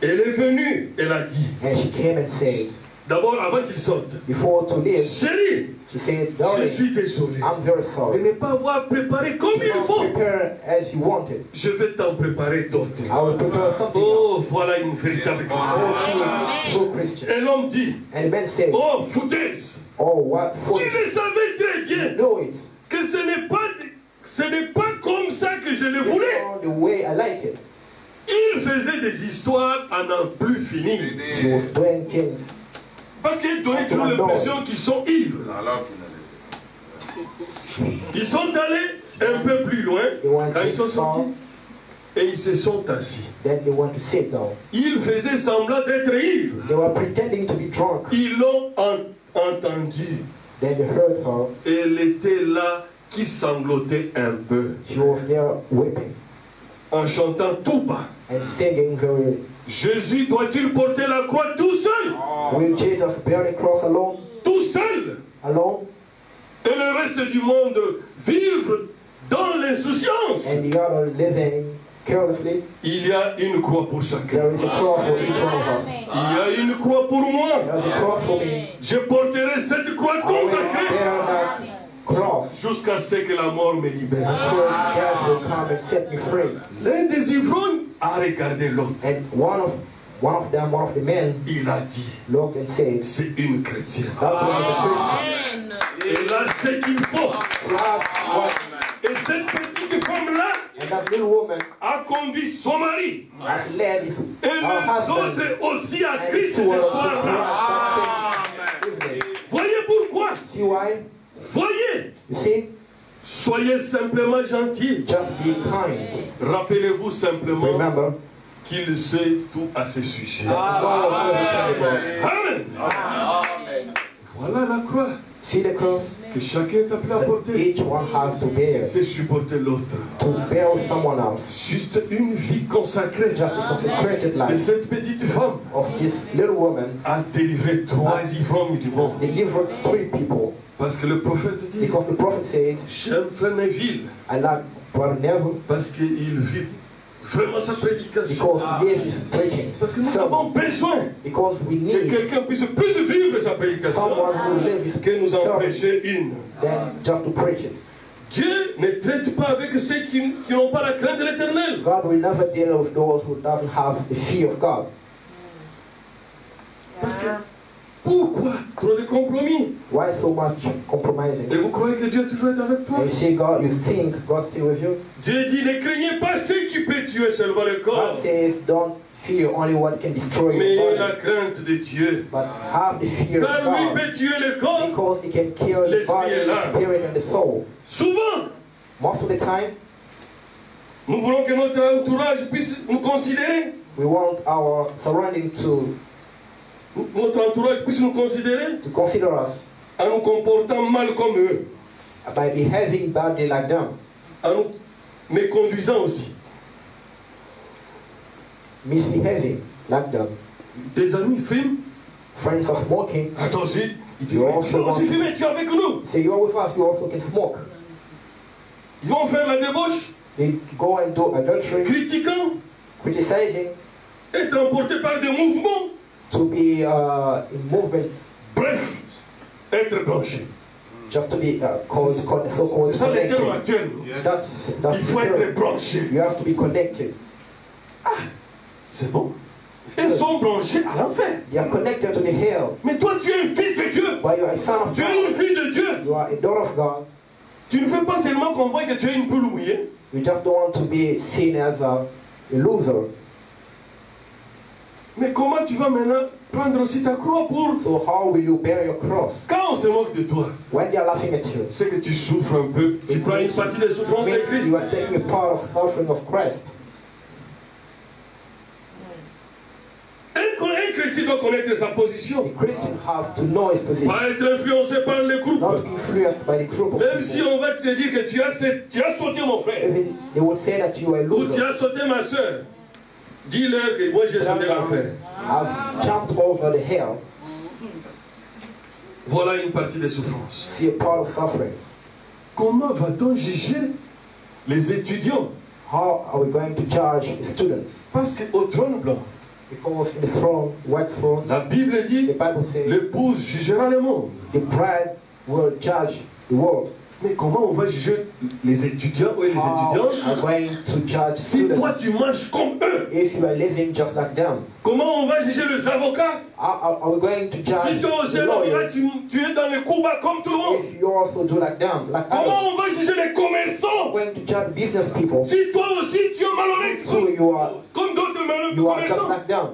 Elle est venue, elle a dit, And she came and said, d'abord avant qu'ils sortent, before to leave, chérie, she said, je darling, suis désolé I'm very de sorry. ne pas avoir préparé comme You il don't faut. prepare as you wanted. Je vais t'en préparer d'autres. I will prepare something else. Oh, voilà une véritable I chrétienne. will see a true Christian. Et l'homme dit, And the man said, oh, foutaise, oh, what for? tu le savais très You bien know it. que ce n'est pas comme ça que je le It's voulais. not the way I like it. Il faisait des histoires à n'en plus finir. She was doing things. Parce qu'il donnait toujours l'impression qu'ils sont ivres. Alors qu'il n'allait Ils sont allés un peu plus loin quand ils sont sortis et ils se sont assis. Then they want to sit down. Ils faisaient semblant d'être ivres. They were pretending to be drunk. Ils l'ont entendu. Then they heard her. Elle était là qui sanglotait un peu She was there weeping en chantant tout bas. and singing very. Jésus doit-il porter la croix tout seul? Will Jesus bear the cross alone? Tout seul? Alone? Et le reste du monde vivre dans l'insouciance? And the other living carelessly? Il y a une croix pour chacun. There is a cross for each one of us. Il y a une croix pour moi. There's a cross for me. Je porterai cette croix I will consacrée bear that cross jusqu'à ce que la mort me libère. until death will come and set me free. L'un des ivrognes a regardé l'autre. And one of the men, Il a dit, looked and said, c'est une chrétienne. that one is a Christian. Elle a ce qu'il faut. She asked what, Et cette petite femme-là and that little woman a conduit son mari has led his, et her les husband autres aussi à and Christ to ce her to soir-là. Christ that same evening. Voyez pourquoi? See why? Voyez, You see? soyez simplement gentils. Just be kind. Rappelez-vous simplement Remember, qu'il sait tout à ce sujet. Amen. Amen. Voilà la croix See the cross que chacun est appelé à that porter. each one has to bear, C'est supporter l'autre. to bear someone else. Juste une vie consacrée Just a consecrated de life cette petite femme of this little woman a délivré 3 ivrognes du monde. delivered 3 people. Parce que le prophète dit, Because the prophet said, j'aime Frère Neville I like Brother Neville parce qu'il vit vraiment sa prédication. because he gave his preaching. Parce que nous avons besoin Because we que need quelqu'un puisse plus vivre sa prédication someone who lives que nous en sermon prêcher une. than just to preach it. Dieu ne traite pas avec ceux qui n'ont pas la crainte de l'éternel. God will never deal with those who doesn't have the fear of God. Parce que pourquoi trop de compromis? Why so much compromising? Et vous croyez que Dieu toujours est avec toi? And you see God, you think God's still with you? Dieu dit, ne craignez pas ceux qui peuvent tuer seulement le corps, God says, don't fear only what can destroy mais your la body, crainte de Dieu. but have the fear of Car lui God, peut tuer le corps. because He can kill the L'esprit body, est là. the spirit, and the soul. Souvent, Most of the time, nous voulons que notre entourage puisse nous considérer. we want our surrounding to Notre entourage puisse nous considérer consider us en nous comportant mal comme eux, by behaving badly like them, en nous méconduisant aussi. misbehaving like them. Des amis fument. Friends are smoking. Attends, il dit, You mais also tu vas aussi want- fumer, tu es avec nous. Say you are with us, you also can smoke. Ils vont faire la débauche, They go and do adultery, critiquant, criticizing, être emporté par des mouvements. to be in movements, Bref, être branché. just to be called C'est so-called ça les termes connected. actuels. That's Il faut the être term. branché. You have to be connected. C'est bon. Ils sont branchés à l'enfer. They are connected to the hell. Mais toi, tu es un fils de Dieu. While you are a son of Tu es God, une fille de Dieu. you are a daughter of God. Tu ne veux pas seulement qu'on voie que tu es une poule mouillée. You just don't want to be seen as a loser. Mais comment tu vas maintenant prendre aussi ta croix pour... So how will you bear your cross? Quand on se moque de toi, When they are laughing at you, c'est que tu souffres un peu. Tu prends une partie des souffrances de means Christ. you are taking a part of suffering of Christ. Un chrétien doit connaître sa position. A Christian has to know his position, Pas être influencé par les groupes. not be influenced by the group of Même si people. on va te dire que tu as sauté mon frère. Even they will say that you are a Ou tu loser. as sauté ma soeur. Dis-leur que moi j'ai sauté l'enfer. I've jumped over the hell. Voilà une partie des souffrances. See a part of sufferings. Comment va-t-on juger les étudiants? How are we going to judge the students? Parce qu'au trône blanc, Because in the throne, white throne, la Bible the dit, Bible says l'épouse jugera le monde. the bride will judge the world. Mais comment on va juger les étudiants et les How étudiantes are going to judge si toi students tu marches comme eux? if you are living just like them? Comment on va juger les avocats? Are we going to Si judge toi aussi the un avocat, lawyers tu es dans les coups bas comme tout le monde? if you also do like them, like Comment others? on va juger les Are commerçants? going to judge business people Si toi aussi tu es malhonnête so you are comme d'autres malhonnêtes you are just commerçants? like them?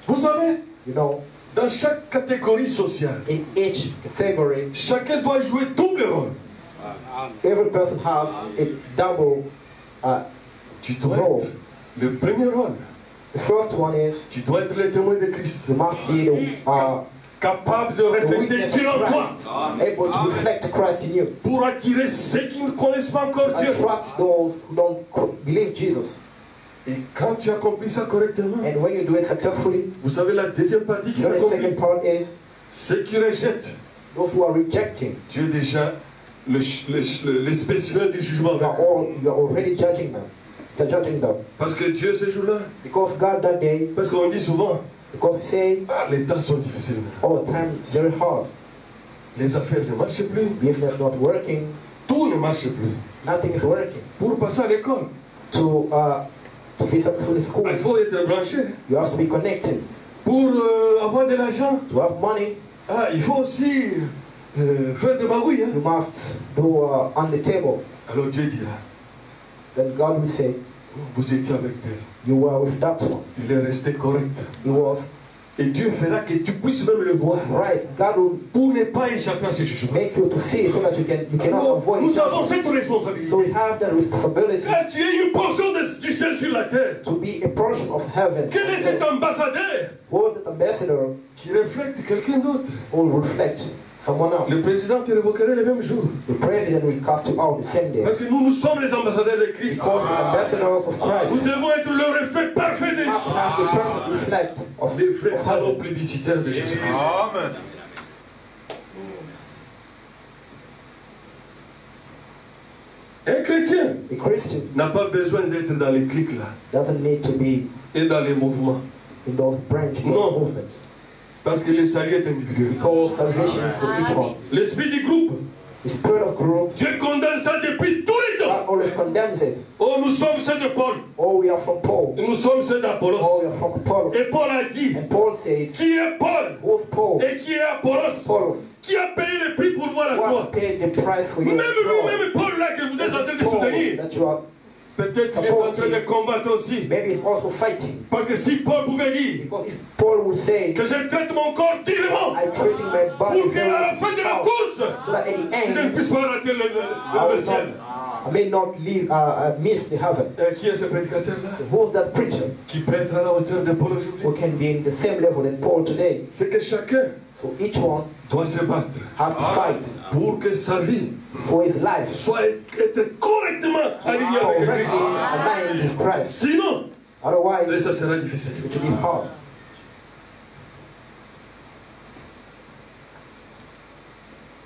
Vous savez, You know, dans chaque catégorie sociale, in each category, chacun doit jouer double rôle. every person has a double. Tu dois Rôle. être le premier rôle. The first one is Tu dois être le témoin de Christ. you must be Capable de the refléter witness Dieu en of toi. Christ, able to reflect Christ in you, Pour attirer ceux qui ne connaissent pas encore Dieu. attract those who don't believe Jesus. Et quand tu accomplis ça correctement, And when you do it successfully, vous savez la deuxième partie qui you know the s'accomplit. second part is Ceux qui rejettent, those who are rejecting. tu es déjà le spécimen du jugement. You are already judging them. You're judging them. Parce que Dieu ce jour-là, Because God that day, parce qu'on dit souvent, because we say, les temps sont difficiles. oh, time is very hard. Les affaires ne marchent plus. Business not working. Tout ne marche plus. Nothing is working. Pour passer à l'école, To be successful in school, il faut être branché. you have to be connected. Pour avoir de l'argent, To have money, il faut aussi faire de magouilles. you must do on the table. Alors Dieu dira, Then God will say, vous étiez avec elle. you were with that one. Il est resté correct. He was Et Dieu fera que tu puisses même le voir. right, God will Pour ne pas échapper à ces jugements. make you to see so that you cannot Alors, avoid nous avons judgment. cette responsabilité. So we have that responsibility Quand tu es une portion du ciel sur la terre, to be a portion of heaven. quel est cet ambassadeur Who is that ambassador qui reflète quelqu'un d'autre? who will reflect someone else? Le président te révoquerait le même jour. The president will cast you out the same day. Parce que nous sommes les ambassadeurs de Christ. Because we're ambassadors of Nous Christ. devons être le reflet parfait de We have to have the perfect reflect of des vrais talents heaven. plébiscitaires de Jésus-Christ. Amen. Un chrétien A Christian n'a pas besoin d'être dans les clics là doesn't need to be et dans les mouvements. in those branches, No. those movements. Parce que le salut est individuel. Because salvation is for each one. L'esprit du groupe, The spirit of group, Dieu condamne ça depuis tout le temps. God always condemns it. Oh, nous sommes ceux de Paul. Oh, we are from Paul. Et nous sommes ceux Oh, d'Apollos. we are from Apollos. Et Paul a dit, And Paul said, qui est Paul who's Paul? et qui est Apollos? Apollos. Qui a payé le prix pour voir la Who has croix? paid the price for you? Même lui, même Paul là que vous êtes en train de Paul soutenir, that you are, peut-être qu'il est en train de combattre aussi. maybe he's also fighting. Parce que si Paul pouvait dire Because if Paul would say, que je traite mon corps dignement I'm treating my body pour qu'à la fin de la well, course, so that at the je ne end, puisse pas rater le ciel. I may not leave, miss the heaven. Et qui est ce prédicateur-là Who's that preacher qui peut être à la hauteur de Paul aujourd'hui? who can be in the same level than Paul today? C'est que chacun So each one doit se battre has to fight pour que sa vie for his life soit être correctement alignée avec correctly Christ. aligned with Christ. Sinon, Otherwise, ça sera difficile. it will be hard.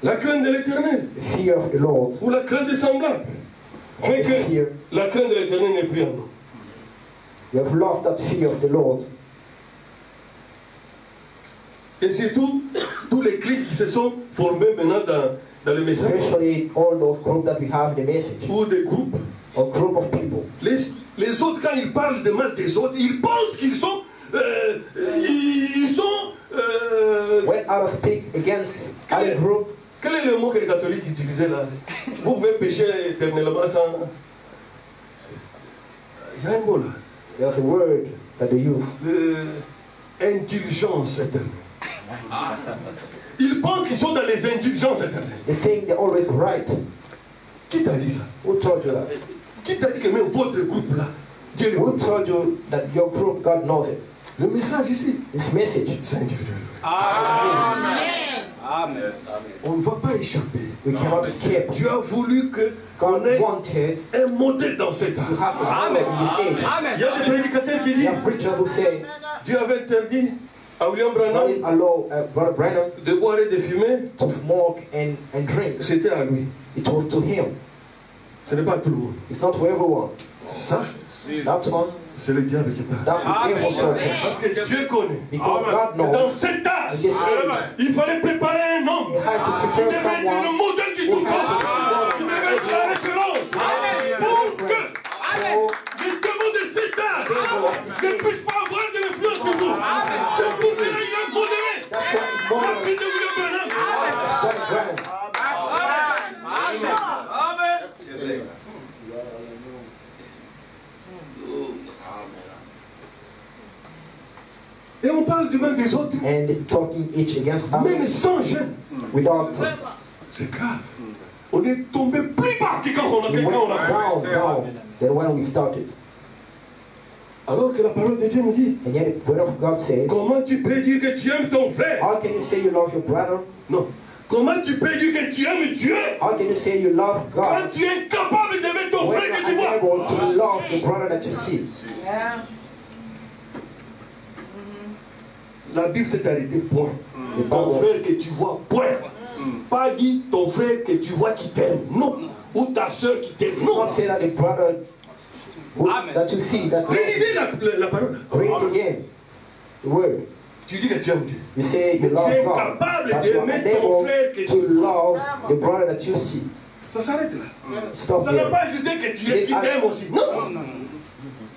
La crainte de l'éternel The fear of the Lord, ou la crainte des semblables fait the que fear, la crainte de l'éternel n'est plus en nous. we have lost that fear of the Lord. Et surtout, tous les clics qui se sont formés maintenant dans le message, Especially all those groups that we have in the message, ou des groupes. or group of people. Les autres, quand ils parlent de mal des autres, ils pensent qu'ils sont... When others speak against other group, Quel est le mot que les catholiques utilisaient là? Vous pouvez pécher éternellement sans... Il y a un mot là. there's a word that they use. Indulgence éternelle. Ils pensent qu'ils sont dans les indulgences éternelles. They think they're always right. Qui t'a dit ça? Who told you that? Qui t'a dit que même votre groupe là, Dieu le Who connaît? told you that your group, God knows it? Le message ici, This message, c'est individuel. Amen. On ne va pas échapper. we cannot escape. Dieu a voulu que God qu'on ait wanted un modèle dans cet to art. have a model in this age. Il y a des prédicateurs qui There are disent preachers who say, Dieu avait interdit à William God Branham didn't allow Brother Branham de boire et de fumer. to smoke and drink. C'était à lui. It was to him. Ce n'est pas à tout le monde. It's not to everyone. Ça, That's one. c'est le diable qui parle. That's the devil talking. Parce que Dieu connaît. Because God que Dans knows cet âge, in this age, il fallait préparer un He homme had to qui prepare devait être le someone modèle du tout monde, qui devait être la référence pour que les démons de cet âge ne puissent pas avoir de l'influence sur nous. C'est pour cela qu'il a modéré That's what is la model. vie de William Branham. Brother Branham. Et on parle du mal des autres, And it's talking each against même others sans gêne. without C'est grave. On est tombé plus bas que quand on a we went quelqu'un. down than when we started. Alors que la parole de Dieu nous dit, And yet the word of God says, comment tu peux dire que tu aimes ton frère? how can you say you love your brother? Non. Comment tu peux dire que tu aimes Dieu How can you say you love quand God tu es incapable d'aimer ton when frère que tu you're vois? unable to love the brother that you see? Yeah. La Bible s'est arrêtée, point. The Ton Bible, frère que tu vois, point. Pas dit ton frère que tu vois qui t'aime, non. Ou ta soeur qui t'aime, do non. not say that the brother that you see, that Réalisez la parole. read again the word. Tu dis que tu aimes Dieu. You say you Mais tu love es God, incapable but you are d'aimer ton unable frère que to tu vois. love the brother that you see. Ça s'arrête là. Stop Ça n'a there. pas ajouté que tu es qui t'aime aussi. Non.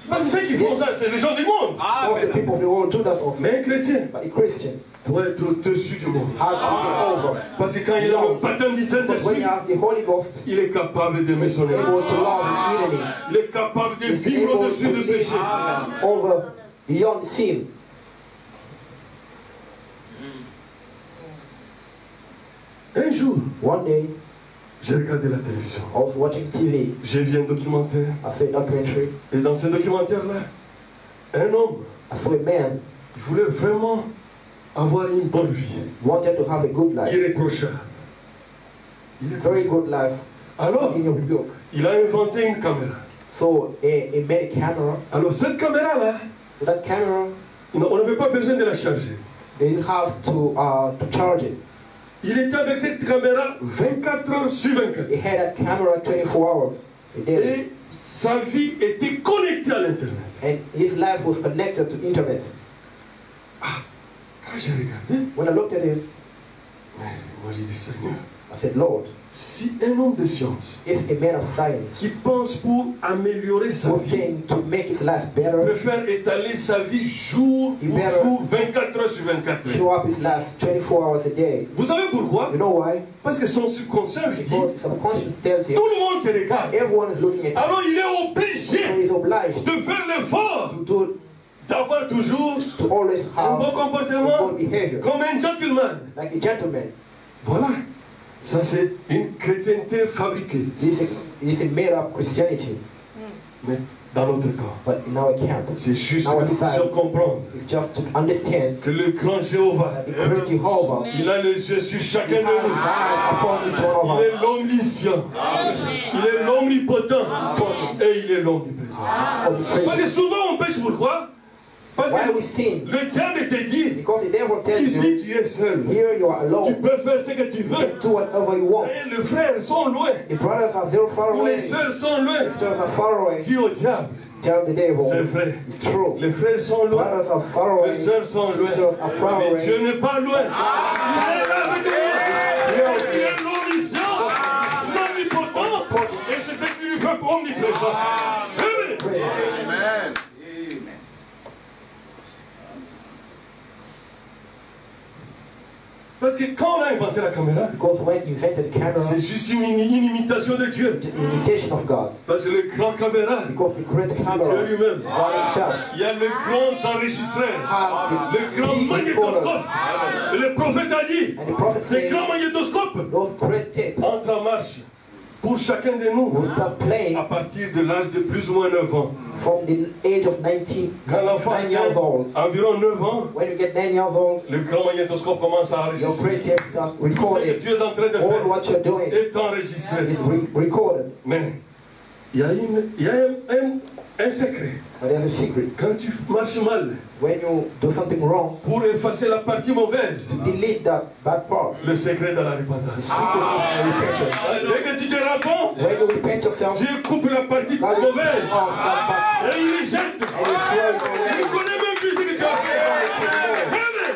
Parce que ceux qui font ça, c'est les gens du monde. Most of the people of the world do that also. Mais un chrétien But a Christian doit être au-dessus du monde. has to be over. Parce que quand il a le baptême du Because when Saint-Esprit, he has the Holy Ghost, il est capable d'aimer son he's ennemi. able to love his enemy. Il est capable de He's vivre able au-dessus to du live péché. over beyond sin. jour, One day, j'ai regardé la télévision. I was watching TV. J'ai vu un documentaire. I saw a documentary. Et dans ce documentaire-là, un homme, I saw a man il voulait vraiment avoir une bonne vie. wanted to have a good life, Irréprochable. very good life Alors, in your book. il a inventé une caméra. So he made a camera. Alors, cette caméra-là, So that camera, on n'avait pas besoin de la charger. they didn't have to charge it. Il était avec cette caméra 24 heures sur 24. He had that camera 24 hours a day. Et sa vie était connectée à l'Internet. And his life was connected to internet. Quand j'ai regardé, When I looked at it, moi j'ai dit, Seigneur, I said, Lord, si un homme de science if a man of science qui pense pour améliorer sa would vie, think to make his life better, préfère étaler sa vie jour Il pour better- jour, 24 heures sur 24 show heures. up his life 24 hours a day. Vous savez pourquoi? You know why? Parce que son subconscient lui dit, Because his subconscious tells him tout le monde te regarde. everyone is looking at Alors il est you. So obligé he's obliged de faire l'effort to d'avoir toujours always un bon have comportement good behavior, comme un gentleman. like a gentleman. Voilà. Ça, c'est une chrétienté fabriquée. This is made up Christianity. Mais dans notre cas, But in our camp, c'est juste Our que nous side. puissions comprendre it's just to understand que le grand Jéhovah, that the great Jehovah, il a les yeux sur he chacun has de his eyes upon each one nous. of Il us. est l'omniscient. Il est l'omnipotent. Et il est l'omniprésent. Parce que souvent on pêche pourquoi? Parce Why que we sin? le diable te dit, Because the devil tells ici you, tu es seul. here you are Tu alone. peux faire ce que tu veux. Do whatever you want. Et les frères sont loin. The brothers are very far Ou away. les sœurs sont loin. Sisters are far away. Dis au diable, Tell the devil. c'est vrai. It's true. Les frères sont loin. Brothers are far away. Les sœurs sont loin. Sisters are far Mais away. Dieu n'est pas loin. Il est là avec nous. Il est l'omniscient, l'omnipotent. Et c'est ce qui lui fait omniprésent. Amen. Amen. Parce que quand on a inventé la caméra, Because when you invented the camera, c'est juste une imitation de Dieu. the imitation of God. Parce que le grand caméra, Because the great c'est camera, Dieu lui-même. God himself, Il y a le grand enregistreur, has le grand the big recorder. magnétoscope. Et le prophète a dit, And the prophet ce said, grand magnétoscope those great tapes entre en marche pour chacun de nous will start playing à partir de l'âge de plus ou moins 9 ans. from the age of 19, Quand l'enfant 9 years atteint old. environ 9 ans, When you get 9 years old, le grand magnétoscope commence à your enregistrer. great tapes start Tout ce que recording. tu es en train de All faire what you're doing est enregistré. is recorded. Mais il y a un secret. But there's a secret. Quand tu marches mal, When you do something wrong, pour effacer la partie mauvaise, delete that bad part. le secret de la The repentance. secret is repentance. Dès que tu te répands, When you repent yourself, Dieu coupe la partie God mauvaise off that bad et il les jette. and you throw it Il away. ne connaît même plus ce que tu as fait. Amen.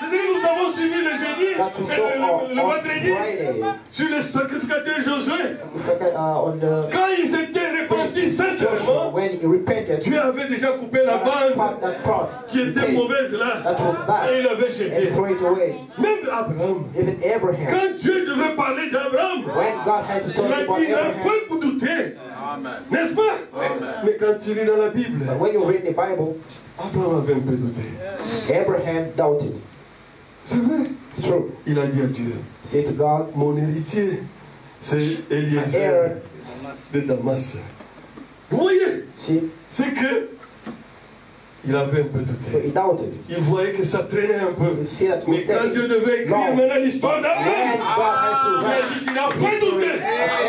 C'est ce que nous avons suivi le jeudi That you et saw le on vendredi Friday sur le sacrificateur Josué. on the Quand il s'était repenti Joshua, sincèrement, when he repented, Dieu avait déjà coupé la bande that part qui était mauvaise là that was bad et il avait and jeté. throw it away. Même Abraham, Even Abraham, quand Dieu devait parler d'Abraham, when God had to il talk a about dit, il n'a Abraham, pas pour douter. Amen. N'est-ce pas? Mais quand tu lis dans la Bible, but when you read the Bible, Abraham avait un peu douté. Abraham doubted. C'est vrai. It's true. Il a dit à Dieu, Say to God, mon héritier, c'est my Eliezer heir, de Damas. Vous voyez, see, c'est que il avait un peu so douté. he doubted. Il voyait que ça traînait un peu. You see that it was Mais quand taking Dieu devait écrire long. maintenant l'histoire When d'Abraham, God had to il a write dit qu'il n'a the pas history douté. of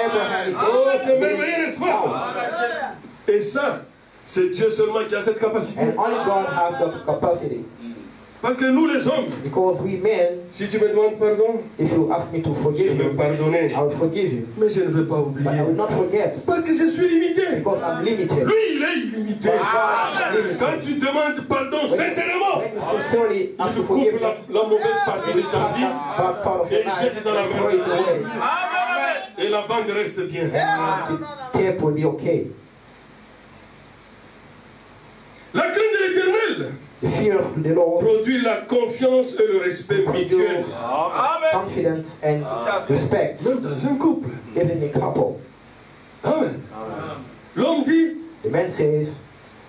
Abraham, he Oh, said, c'est merveilleux, n'est-ce pas? doubt. Et ça, c'est Dieu seulement qui a cette capacité. And only God has that capacity. Parce que nous les hommes, Because we men, si tu me demandes pardon, if you ask me to je forgive vais you, pardonner. I will forgive you. Mais je ne vais pas But I oublier. will not forget. Parce que je suis limité. Because I'm limited. Lui, il est illimité. But God is limited. Quand tu demandes pardon sincèrement, When you sincerely il ask te to coupe forgive la mauvaise partie de ta vie bad part of et your il jette life, dans la and throw it away. mer. Et la bande reste bien. And the tape will be okay. La crainte de l'éternel The fear of the Lord produit la confiance et le respect mutuel. produces confidence and respect, Même dans un couple. even in a couple. Amen. L'homme dit, The man says,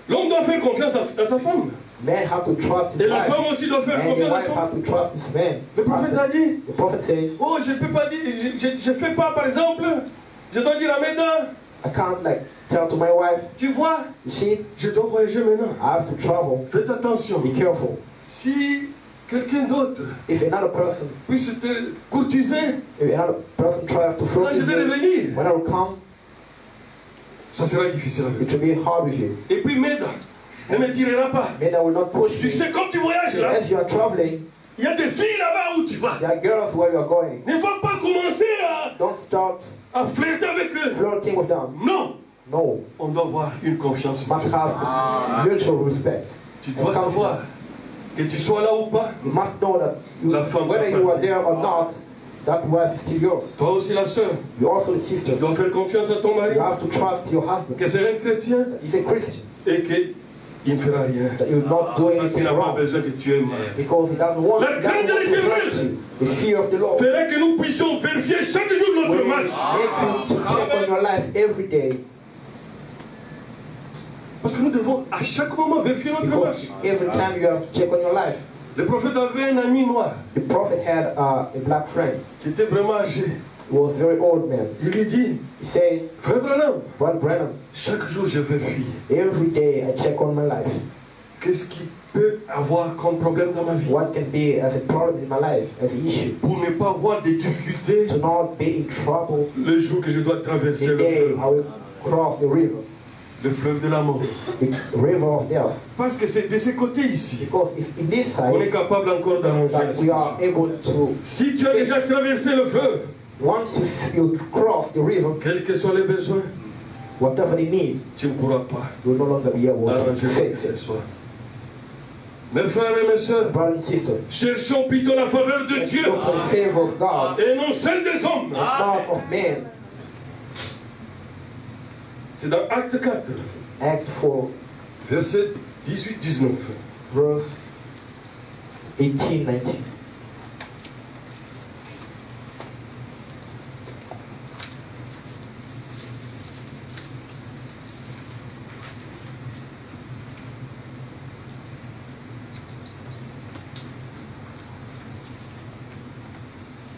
l'homme doit faire confiance à sa femme. Man has to trust his Et la wife. femme aussi doit faire And the confiance à wife has son. to trust his man. Le prophète a dit, The prophet says, oh, je ne peux pas dire, je fais pas, par exemple, je dois dire à mes dents, I can't like tell to my wife, tu vois, you see, je dois voyager maintenant. I have to travel. Faites attention. Be careful. Si quelqu'un d'autre If another person, puisse te courtiser, if another person tries to quand flirt je with vais you, revenir, when I will come, ça sera difficile avec it will be hard with you. Et puis Meda ne me tirera pas. Men I will not push Tu you. sais, comme tu voyages là, As you are traveling, il y a des filles là-bas où tu vas. there are girls where you are going. Ne va pas commencer Don't start à flirter avec eux. flirting with them. Non, No. on doit avoir une confiance. Must have mutual respect. Tu and dois savoir confidence. que tu sois là ou pas. You must know that La femme whether you are appartient. there or not, that wife is still yours. Toi aussi la sœur, You're also the tu sister. dois faire confiance à ton mari. You have to trust your husband. Que c'est un chrétien He's a Christian. et qu'il ne fera rien. That you're not doing Parce qu'il anything n'a pas wrong. besoin que tu aimes. Because he doesn't want, La crainte de to l'Éternel hurt you. The fear of the Lord Ferait que nous puissions vérifier chaque jour will notre make marche. you to check on your life every day. Parce que nous devons à chaque moment vérifier notre marche. Because every time you have to check on your life. Le prophète avait un ami noir The prophet had a black friend. qui était vraiment âgé. He was a very old man. Il lui dit, He says, Frère Branham, Brother Branham, chaque jour je vérifie. every day I check on my life. Qu'est-ce qui peut avoir comme problème dans ma vie? What can be as a problem in my life, as an issue? Pour ne pas avoir des difficultés To not be in trouble le jour que je dois traverser the le day fleuve. I will cross Le fleuve de la mort. the river of death. Parce que c'est de ces côtés ici Because it's in this qu'on est side capable encore d'arranger la that we are situation. able to, Si tu as déjà traversé le fleuve, once you cross the river, quels que soient les besoins, whatever they need, tu ne pourras pas you will no longer be able to arranger quoi que fix ce it. soit. Mes frères et mes sœurs, Brothers and sisters, cherchons plutôt la faveur de let's Dieu look for the favor of God, et non celle des hommes. not of man. C'est dans Acte 4, Act 4, versets 18-19. verse 18-19.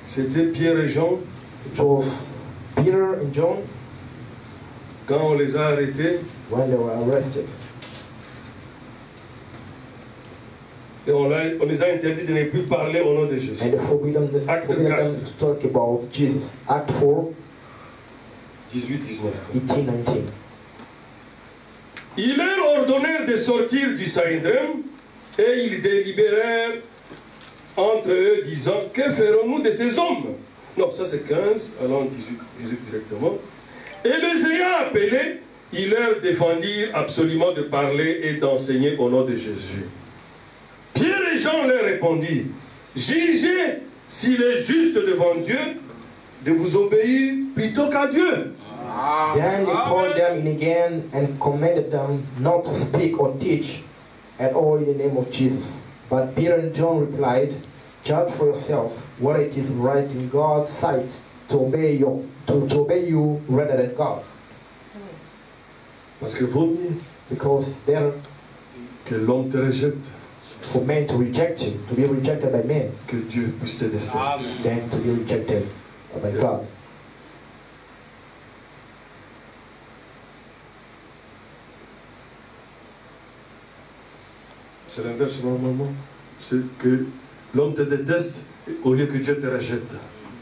C'était Pierre et Jean, It was Peter and John quand on les a arrêtés, when they were arrested. et on les a interdits de ne plus parler au nom de Jésus. And forbidden Act them to talk about Jesus. Act 4, 18-19. 18-19. Ils leur ordonnèrent de sortir du Sanhédrin et ils délibérèrent entre eux, disant, que ferons-nous de ces hommes? Non, ça c'est 15, allons 18 directement. Et les ayant appelés, ils leur défendirent absolument de parler et d'enseigner au nom de Jésus. Pierre et Jean leur répondirent, jugez s'il est juste devant Dieu de vous obéir plutôt qu'à Dieu. Then they called them in again and commanded them not to speak or teach at all in the name of Jesus. But Peter and John replied, judge for yourself whether it is right in God's sight to obey you rather than God. Parce que vaut mieux Because it's better que l'homme te rejette for men to reject you, to be rejected by men, que Dieu puisse te détester. than to be rejected by God. C'est l'inverse normalement. C'est que l'homme te déteste au lieu que Dieu te rejette.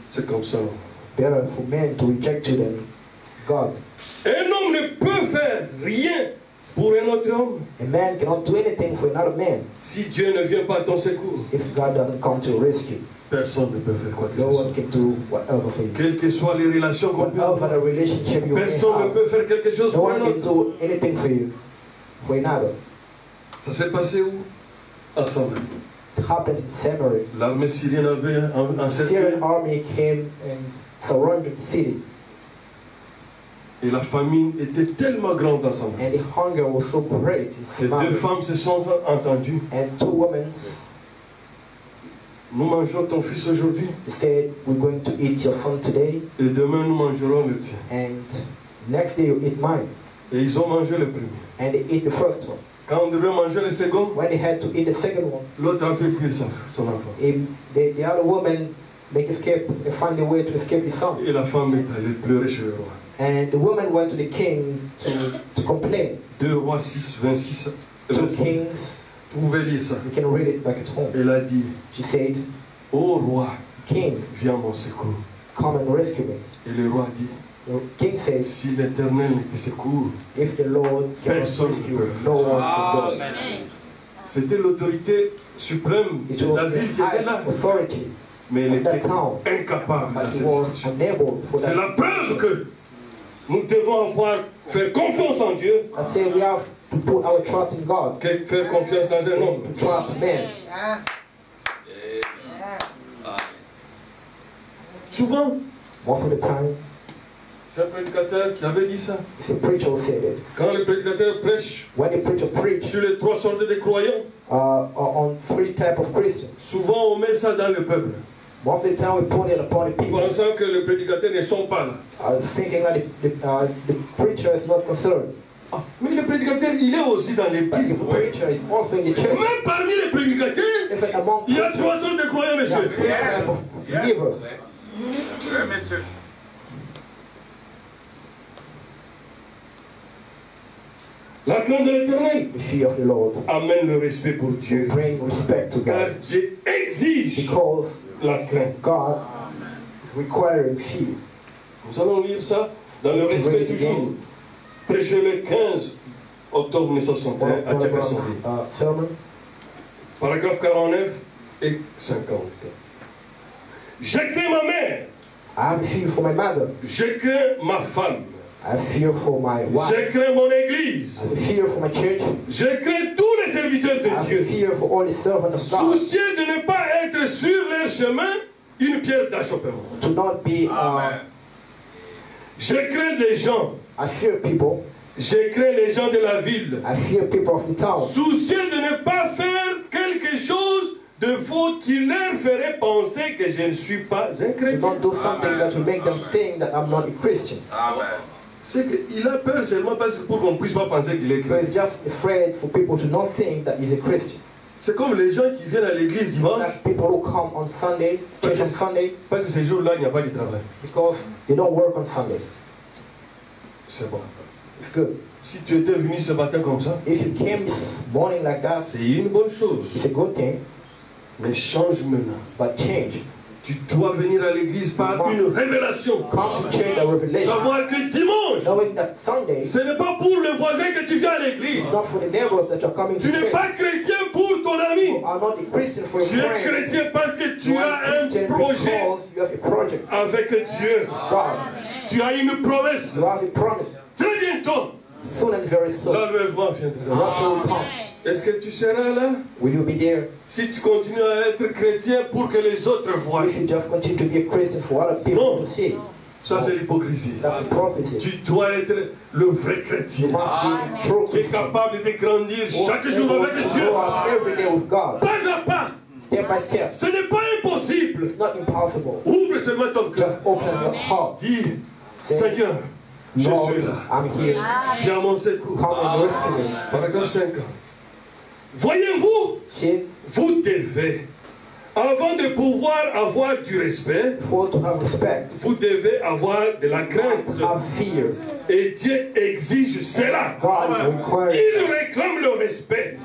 C'est comme ça. Non? Better for men to reject you than God. Un homme ne peut faire rien pour un autre homme A man cannot do anything for another man si Dieu ne vient pas à ton secours. if God doesn't come to your rescue. Personne ne peut faire quoi que ce No soit. one can do whatever for you. Quelles que soient les relations qu'on peut Whatever avoir, the relationship you may personne ne have, peut faire quelque chose no pour un one can autre. do anything for you, for another. Ça s'est passé où? À Samarie. It happened in Samaria. L'armée syrienne avait un The cercle Syrian army came and surrounded the city, et la famine était tellement grande à Samarie. and the hunger was so great in Les deux Samaria. femmes se sont entendues. And two women, Nous mangeons ton fils aujourd'hui they said, we're going to eat your son today, et demain nous mangerons le tien. and next day you eat mine. Et ils ont mangé le premier. And they ate the first one. Quand on devait manger le second, when they had to eat the second one, l'autre a fait fuir son enfant. the other woman make escape, they find a way to escape his son. Et la femme est allée pleurer chez le roi. And the woman went to the king to complain. 2 Rois 6, 26. 2 Kings, Vous pouvez lire ça. you can read it back at home. Elle a dit, She said, ô roi, King, viens à mon secours. come and rescue me. Et le roi dit, The king says, si l'Éternel ne te secourt, if the Lord cannot Personne rescue, ne peut. no one can do it. Amen. c'était l'autorité suprême It de was la the ville qui était high là. authority, Mais elle of that était town, incapable dans but cette he was situation. unable for C'est la that. preuve que nous devons faire confiance en Dieu, I say we have to put our trust in God, que faire confiance dans un homme. to trust men. Yeah. Souvent, Most of the time, c'est un prédicateur qui avait dit ça. it's a preacher who said it. Quand le prédicateur prêche When the preacher preached sur les 3 sortes de croyants, on 3 types of Christians, souvent on met ça dans le peuple, most of the time we put it upon the people, pensant que le prédicateur ne sont pas là. thinking that the preacher is not concerned. Ah, mais le prédicateur, il est aussi dans But l'église. the preacher is also in the church. Même parmi les prédicateurs, Even among il y a preachers, 3 sortes de croyants, there are monsieur. 3 types of believers. Oui, monsieur. La crainte de l'éternel The fear of the Lord amène le respect pour Dieu. bring respect to Car God, Dieu exige because la crainte. God is requiring fear. Nous allons lire ça dans le respect toujours. Prêché le 15 octobre 1961 à Jefferson. Sermon, Paragraphe 49 et 50. Je crains ma mère, I have fear for my mother, je crains ma femme, I have fear for my wife, je crains mon église, I have fear for my church, je crains tous les serviteurs I de have Dieu. fear for all the servants of God, Soucieux de ne pas être sur leur chemin une pierre d'achoppement. to not be, Amen. Je crains les gens, I fear people, je crains les gens de la ville. I fear people of the town, Soucieux de ne pas faire quelque chose de faux qui leur ferait penser que je ne suis pas un to chrétien. not do something that will make them think that I'm not a Christian. Amen. C'est qu'il a peur seulement parce que pour qu'on ne puisse pas penser qu'il est So he's chrétien. just afraid for people to not think that he's a Christian. C'est comme les gens qui viennent à l'église dimanche That people who come on Sunday, church on Sunday, parce que ces jours-là, il n'y a pas de travail. because they don't work on Sunday. C'est bon. It's good. Si tu étais venu ce matin comme ça, If you came this morning like that, c'est une bonne chose. it's a good thing, Mais change maintenant. but change. Tu dois venir à l'église par une révélation. Come to church a revelation, Savoir que dimanche, knowing that Sunday ce n'est pas pour le voisin que tu viens à l'église. is not for the neighbors that you're coming Tu to n'es church. pas chrétien pour ton ami. You are not a Christian for your Tu es friend. chrétien parce que tu You are as a un Christian projet because you have a project. avec Dieu. God, Tu as une promesse. you have a promise. Très bientôt, Soon and very soon, l'enlèvement the viendra. rapture will come. Est-ce que tu seras là Will you be there? si tu continues à être chrétien pour que les autres voient? If you just continue to be a Christian for other people No. to see, Ça, c'est l'hypocrisie. that's the prophecy. Tu dois être le vrai chrétien You must be true qui est Christian. capable de grandir chaque jour Able avec to Dieu. grow up every day with God, Pas à pas. step by step. Ce n'est pas impossible. It's not impossible. Ouvre seulement ton cœur. Just open your heart. Dis, Seigneur, je Lord, suis là. I'm here. Viens à mon secours. Come and rescue me. Paragraphe 50. Voyez-vous, See, vous devez, avant de pouvoir avoir du respect, for to have respect, vous devez avoir de la crainte. to have fear. Et Dieu exige cela. God is requiring, Il réclame le respect.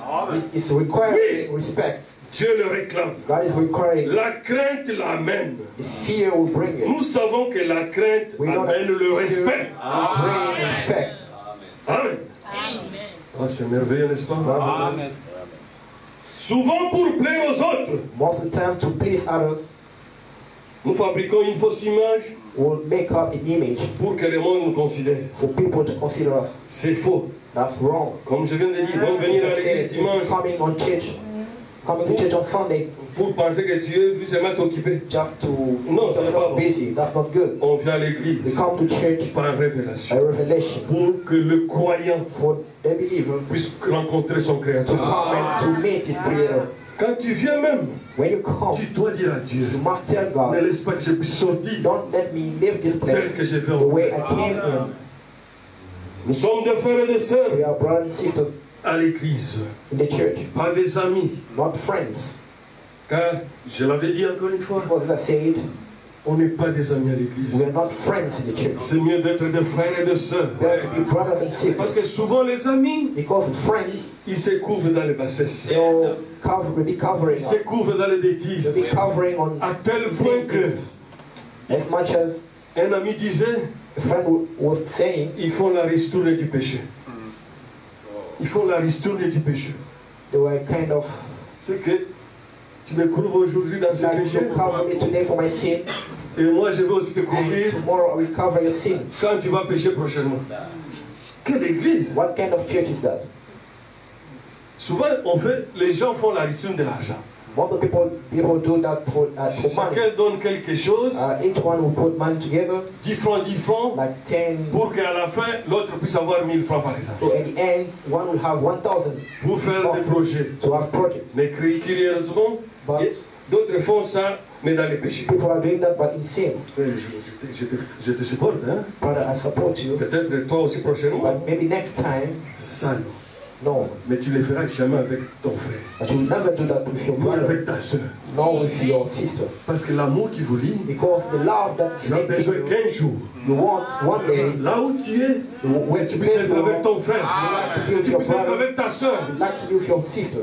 is requiring respect. Dieu le réclame. God is requiring. La crainte l'amène. The fear will bring it. Nous savons que la crainte We know that amène le fear respect. will bring respect. Amen. Ah, c'est merveilleux, n'est-ce pas? Amen. Souvent pour plaire aux autres, Most of the time, to please others, nous fabriquons une fausse image we'll make up an image pour que le monde nous considère. for people to consider us. C'est faux. That's wrong. Comme je viens de dire, donc venir à l'église dimanche Coming to church on Sunday pour penser que tu es venu seulement t'occuper. just to No, make ça n'est pas yourself bon. busy. That's not good. On vient à We l'église come to church par by révélation revelation pour que le croyant for the believer puisse rencontrer son to Créateur. come and to meet his Creator. Quand tu viens même, When you come, tu dois dire à Dieu, you must tell ne God, laisse pas que je puisse sortir don't let me leave this tel place que j'ai fait the en way I came in. Nous sommes des frères et des sœurs. We are brothers and sisters. à l'église, in the church, pas des amis. not friends. Car, je l'avais dit encore une fois, Because as I said, on n'est pas des amis à l'église. we are not friends in the church. C'est mieux d'être des frères et des sœurs. We are to be brothers and Parce sisters. que souvent les amis, Because friends, ils se couvrent dans les bassesses. they'll will be covering Ils up. se couvrent dans les They'll bêtises. be covering on À tel point que as much as un ami disait, a friend was saying, ils font la ristourne du péché. Ils font la ristourne du péché. they were kind of C'est que tu me couvres aujourd'hui dans ce like, péché. you cover me today for my sin, Et moi, je vais aussi te and couvrir tomorrow I will cover your sin. quand tu vas pécher prochainement. Quelle église! What kind of church is that? Souvent, les gens font la ristourne de l'argent. Most of people do that for money. Chacun donne quelque chose, Each one will put money together, 10 francs, like 10. pour qu'à la fin, l'autre puisse avoir 1000 francs par exemple. So at the end, one will have 1,000 Pour faire des projets. to have project. Mais curieusement, But d'autres font ça, mais dans les péchés. people are doing that, but in sin. Je te supporte, hein? Brother, I support you, Peut-être toi aussi prochainement. but maybe next time, Ça, non. no. Mais tu ne le feras jamais avec ton frère, But you will never do that with your ni brother, avec ta soeur. nor with your sister. Parce que l'amour qui vous lie, Because the love that tu as besoin you, qu'un jour, you want one day, là où tu es, when tu puisses être avec ton frère, you like to be que with tu your puisses être brother, avec ta soeur. you like to be with your sister.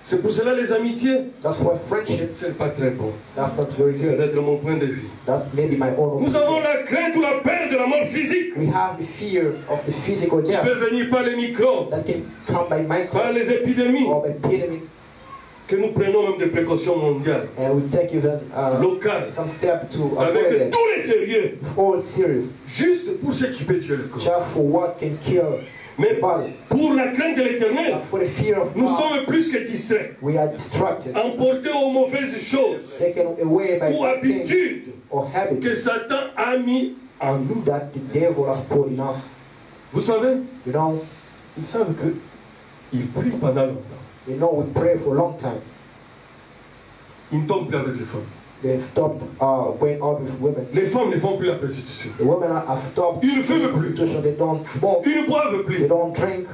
C'est pour cela les amitiés, That's why friendship, c'est pas très bon. that's not very C'est good. peut-être mon point de vue. That's maybe my own Nous avons opinion. la crainte ou la peur de la mort physique We have the fear of the physical qui death peut venir par les microbes, that can come by par microbes les épidémies, or by epidemic, que nous prenons même des précautions mondiales, and we take even locales, some step to avoid avec it. tous les sérieux, All serious, juste pour ce qui peut tuer le corps. just for what can kill Mais the body. pour la crainte de l'éternel, But for the fear of nous God, sommes plus que distraits, we are distracted, emportés aux mauvaises choses taken away by ou bad things habitudes or habits que Satan a mis en nous. that the devil has put in us. Vous savez, You know, ils savent qu'ils prient pendant longtemps. we pray for a long time. Ils ne tombent plus avec les femmes. They stopped going out with women. Les femmes ne font plus la prostitution. The women have stopped Ils ne fument plus. prostitution. They don't smoke. Ils ne boivent They plus. don't drink.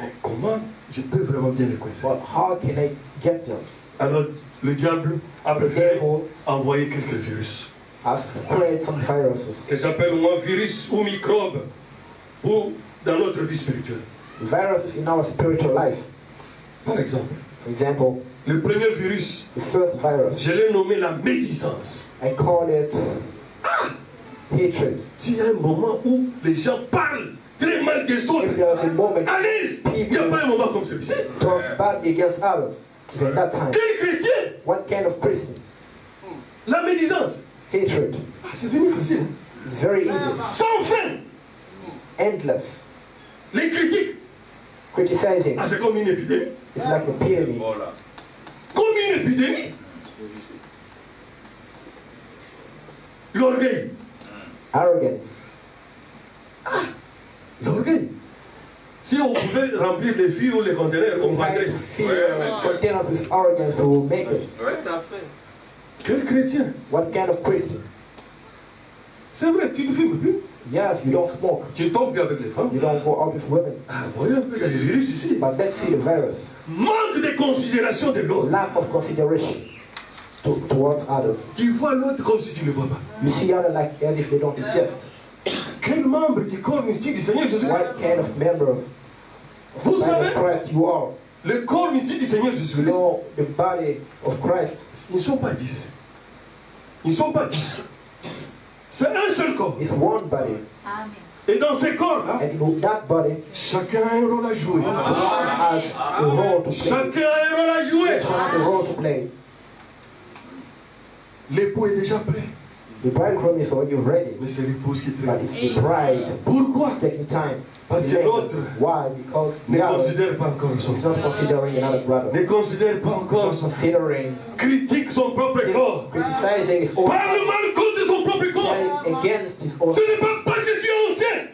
Mais comment je peux vraiment bien les coincer? But how can I get them? Alors, le diable a The préféré devil envoyer quelques virus. has spread some viruses. Que j'appelle moi virus ou microbe pour dans notre vie spirituelle. Viruses in our spiritual life. Par exemple, For example, le premier virus, the first virus, je l'ai nommé la médisance. I call it hatred. S'il y a un moment où les gens parlent très mal des autres, If there's a moment à l'aise, il n'y a pas un moment comme celui-ci. talk badly against others, it's at that time. Quel chrétien? What kind of Christians? La médisance. Hatred. Ah, c'est devenu facile. Hein? It's very easy. Sans fin. Endless. Les critiques. Criticizing. Ah, c'est comme une épidémie. It's like a pyramid. Voilà. Comme une épidémie. L'orgueil. Arrogance. L'orgueil. Si on pouvait remplir les fûts ou les conteneurs, on We vendrait have ça. fear containers with arrogance who will make it. Oui, tout à fait. Quel chrétien? What kind of Christian? C'est vrai, tu ne fumes plus. Yes, you don't smoke. Tu ne tombes plus avec les femmes. You don't go out with women. Ah, voyons un peu, il y a des virus ici. But let's see the virus. Manque de considération de l'autre. Lack of consideration towards others. Tu vois l'autre comme si tu ne le vois pas. You see others like as if they don't exist. Quel membre du corps mystique du Seigneur Jésus-Christ? What kind of member of Vous the body savez, of Christ you are? le corps mystique du Seigneur You Jésus-Christ, know the body of Christ. ils ne sont pas 10. Ils ne sont pas 10. C'est un seul corps. It's one body. Amen. Et dans ces corps-là, And in that body, chacun a un rôle à jouer. one has a role to play. Chacun a un rôle à jouer. Each one has a role to play. L'époux est déjà prêt. The bridegroom is already ready, Mais c'est l'épouse qui but traîne. it's the bride Pourquoi? taking time. Parce que l'autre Why? Because ne the other considère pas encore son is not considering another brother. ne considère pas encore son Considering, critique son propre corps. criticizing his own Parle mal contre son propre corps. fighting against his own. Ce n'est pas parce que tu es ancien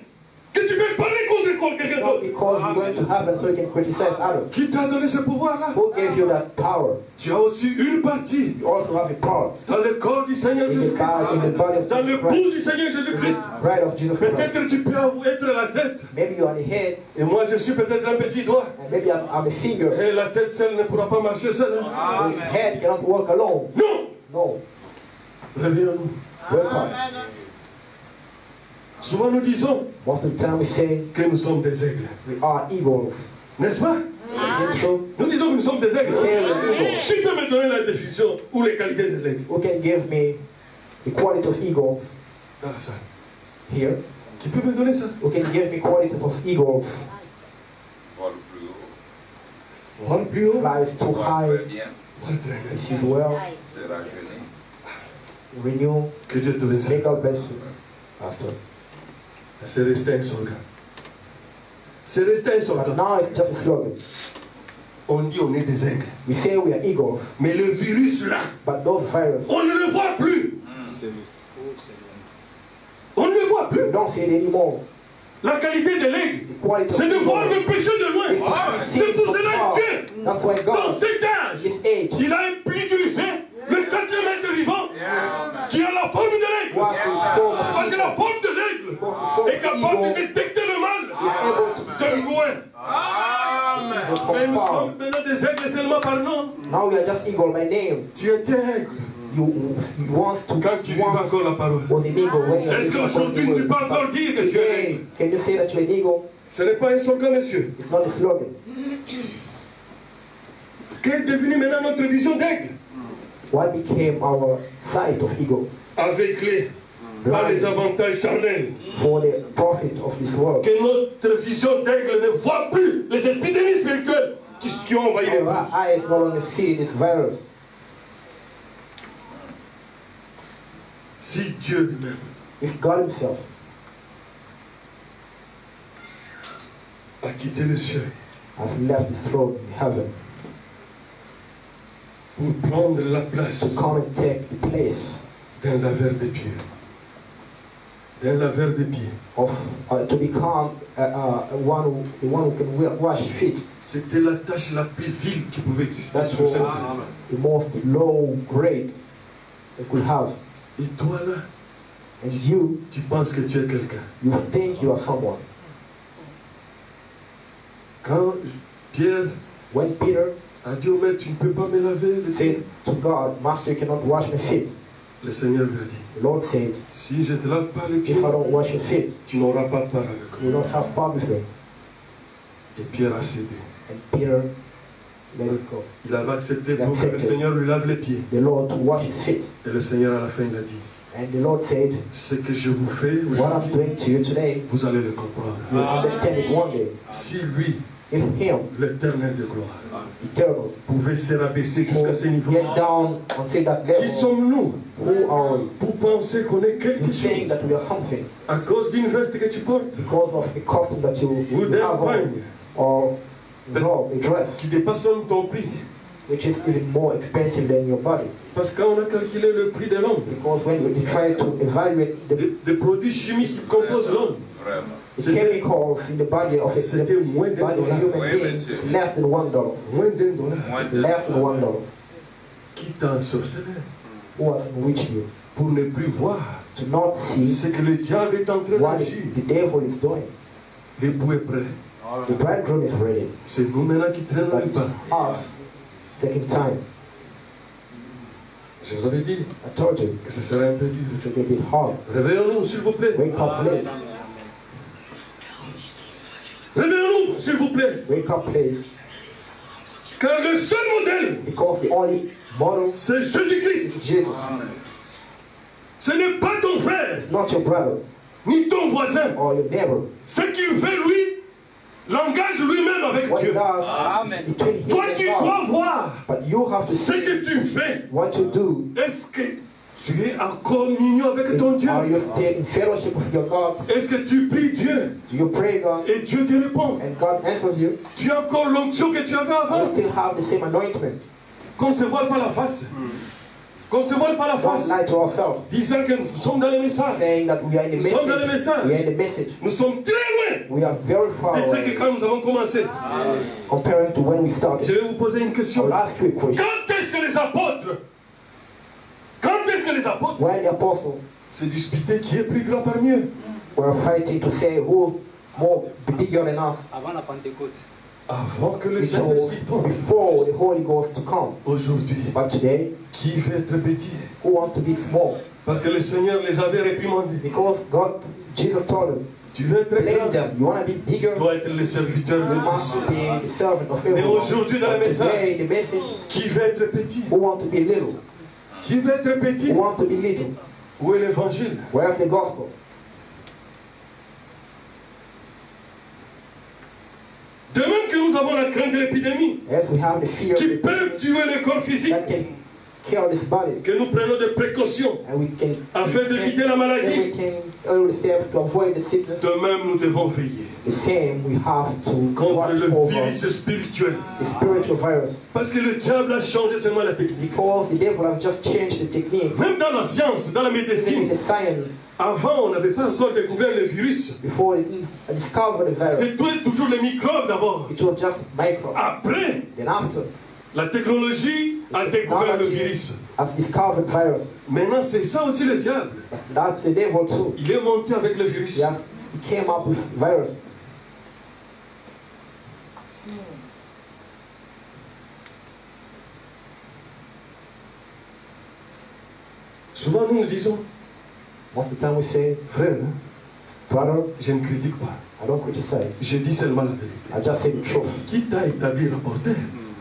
que tu peux parler contre contre quelqu'un Not d'autre. because you're going to heaven so you can criticize others. Qui t'a donné ce pouvoir-là? Who gave you that power? Tu as aussi une partie You also have a part dans le corps du Seigneur in the Jésus-Christ. body of Dans Jesus l'épouse Christ. du Seigneur Jésus-Christ. Bride of Jesus Christ. Peut-être tu peux être la tête. Maybe you are the head, Et moi, je suis peut-être un petit doigt. and maybe I'm a finger. Et la tête seule ne pourra pas marcher seule. hein. The head cannot walk alone. Non! No. Réveillons-nous. Wake up. Souvent, nous disons Most of the time we say que nous sommes des aigles. we are eagles. N'est-ce pas? You think so? Nous disons que nous sommes des aigles. We say we're eagles. Qui peut me donner la définition ou les qualités des aigles? Who can give me the quality of eagles Dans la salle. here? Qui peut me donner ça? Who can give me qualities of eagles? Vol plus haut. Vol plus haut. Flies too Vol high. très bien. Vol très bien. This is well. Se rajeunir. Renew. Que Dieu te bénisse. Make our bless you. Pastor. C'est resté un slogan. C'est resté un But slogan. now it's just a slogan. On dit on est des aigles. We say we are eagles, Mais le virus là, but those virus, on ne le voit plus. On ne le voit plus. we don't see it anymore. La qualité de l'aigle, The quality c'est de of voir eagles le péché de loin. is to see C'est pour from cela far. que Dieu, That's why dans God, cet âge, this age, il a utilisé le quatrième être vivant qui a la forme de l'aigle. was the form of Parce que eagle. la forme de l'aigle Because the form est of capable de eagle détecter le mal is able to de detect loin. evil Mais from nous far. sommes maintenant des aigles seulement par nom. Now we are just eagle by name. Tu étais aigle You want to quand tu vivais once encore la parole. was an eagle when you are Est-ce living qu'aujourd'hui according to tu the peux word. encore dire que tu es Today, aigle? can you say that you're an eagle? Ce n'est pas un slogan, monsieur. It's not a slogan. Qu'est devenu maintenant notre vision d'aigle? What became our sight of eagle? Aveuglé par les avantages charnels. For the profit of this world. Que notre vision d'aigle ne voit plus les épidémies spirituelles qui ont envahi les Our mondes. eyes no longer see this virus. Si Dieu lui-même If God Himself a quitté le ciel has left His throne in heaven pour prendre la place to come and take the place d'un laveur de pieds, d'un laveur de pieds, of to become the one who can wash feet. c'était la tâche la plus vile qui pouvait exister That sur was cette terre. the most low grade they could have. Et toi là, And you tu penses que tu es quelqu'un. think you are someone. Quand Pierre When Peter a dit au maître, tu ne peux pas me laver les pieds, said to God, Master, you cannot wash my feet. le Seigneur lui a dit, The Lord said, si je ne te lave pas les pieds, if I don't wash your feet, tu n'auras pas de part avec you moi. will not have part with me. Et Pierre a cédé. And Peter let it go. Il avait accepté pour que le Seigneur lui lave les pieds. The Lord to wash his feet. Et le Seigneur à la fin il a dit, And the Lord said, ce que je vous fais what I'm aujourd'hui, doing to you today, vous allez le comprendre. you'll understand it one day. Si lui, If Him, l'éternel de gloire, eternal, pouvait se rabaisser jusqu'à ce niveau, get down until that qui level, sommes-nous who are we? pour penser qu'on est quelque You think chose that we are something à cause d'une veste que tu portes because of the costume that you ou d'un have on, pagne or no, a dress, qui dépasse même ton prix? which is even more expensive than your body. Parce que quand on a calculé le prix de l'homme, Because when you try to evaluate the des produits chimiques qui composent l'homme, Vraiment. chemicals in the body of c'était moins the d'un body of a dollar. human Oui, being, monsieur. it's less than $1. Moins d'un dollar. Moins de Less than $1. Qui t'a ensorcelé Who has bewitched you? pour ne plus voir To not see ce que le diable est en train what d'agir. the devil is doing. L'époux est prêt. The bridegroom is ready. C'est nous maintenant qui traînons But le it's pas. us taking time. Je vous avais dit I told you, que ce serait un peu dur. it should be a bit hard. Réveillons-nous, s'il vous plaît. Wake up, please. Réveillons-nous, s'il vous plaît. Wake up, please. Car le seul modèle, Because the only model c'est Jésus-Christ. is Jesus. Ce n'est pas ton frère, It's not your brother ni ton voisin. or your neighbor. Ce qu'il fait, lui, l'engage lui-même avec What he Dieu. does is between him Toi, and tu God. dois voir But you have to ce see que tu fais. what you do. Est-ce que tu es en communion avec ton Dieu? Are you still in fellowship with your God? Est-ce que tu pries Dieu Do you pray God et Dieu te répond? and God answers you? Tu as encore l'onction que tu avais You avant. still have the same anointment. Qu'on ne se voile pas la face. Qu'on se vole pas la Don't face, lie to ourselves, disant que nous sommes dans les messages. saying that we are in the Nous sommes dans le message. message. We are in the message. Nous sommes très loin We are very far de ce away que quand nous avons commencé. comparing to when we Je started. vais vous poser une I question. will ask you a question. Quand est-ce que les apôtres When the apostles se disputaient qui est plus grand parmi eux? were fighting to say who's more bigger than us, Avant la Pentecôte. Avant que le it Saint-Esprit was tombe. before the Holy Ghost to come. Aujourd'hui, But today, qui veut être petit? who wants to be small? Parce que le Seigneur les avait réprimandés. Because Jesus told them, Tu veux être blame grand? them. You want to be bigger? Tu dois être le serviteur de You tous. must be the servant of Mais everyone. aujourd'hui dans le But message, today, the message, qui veut être petit? who wants to be little? Qui veut être petit? Who wants to be little? Où est l'évangile? Where's the gospel? De même que nous avons la crainte de l'épidémie, As we have the fear of qui the peut epidemic tuer le corps physique, that can kill this body, que nous prenons des précautions and we can afin d'éviter la maladie. everything, all the steps to avoid the sickness. De même, nous devons veiller The same, we have to contre watch le over virus spirituel. the spiritual virus, Parce que le diable a changé seulement la technique. because the devil has just changed the technique. Même dans la science, dans la Even in médecine, the science, avant, on n'avait pas encore découvert le virus. before they didn't discover the virus, C'était toujours les microbes d'abord. it was just microbes. Après, Then after, la technologie a découvert le virus. has discovered viruses. Maintenant, c'est ça aussi le diable. That's the devil too. Il est monté avec le virus. He came up with viruses. Souvent, nous nous disons, Most of the time we say, frère, hein, brother, je ne critique pas. I don't criticize. Je dis seulement la vérité. I just say the truth. Qui t'a établi rapporteur?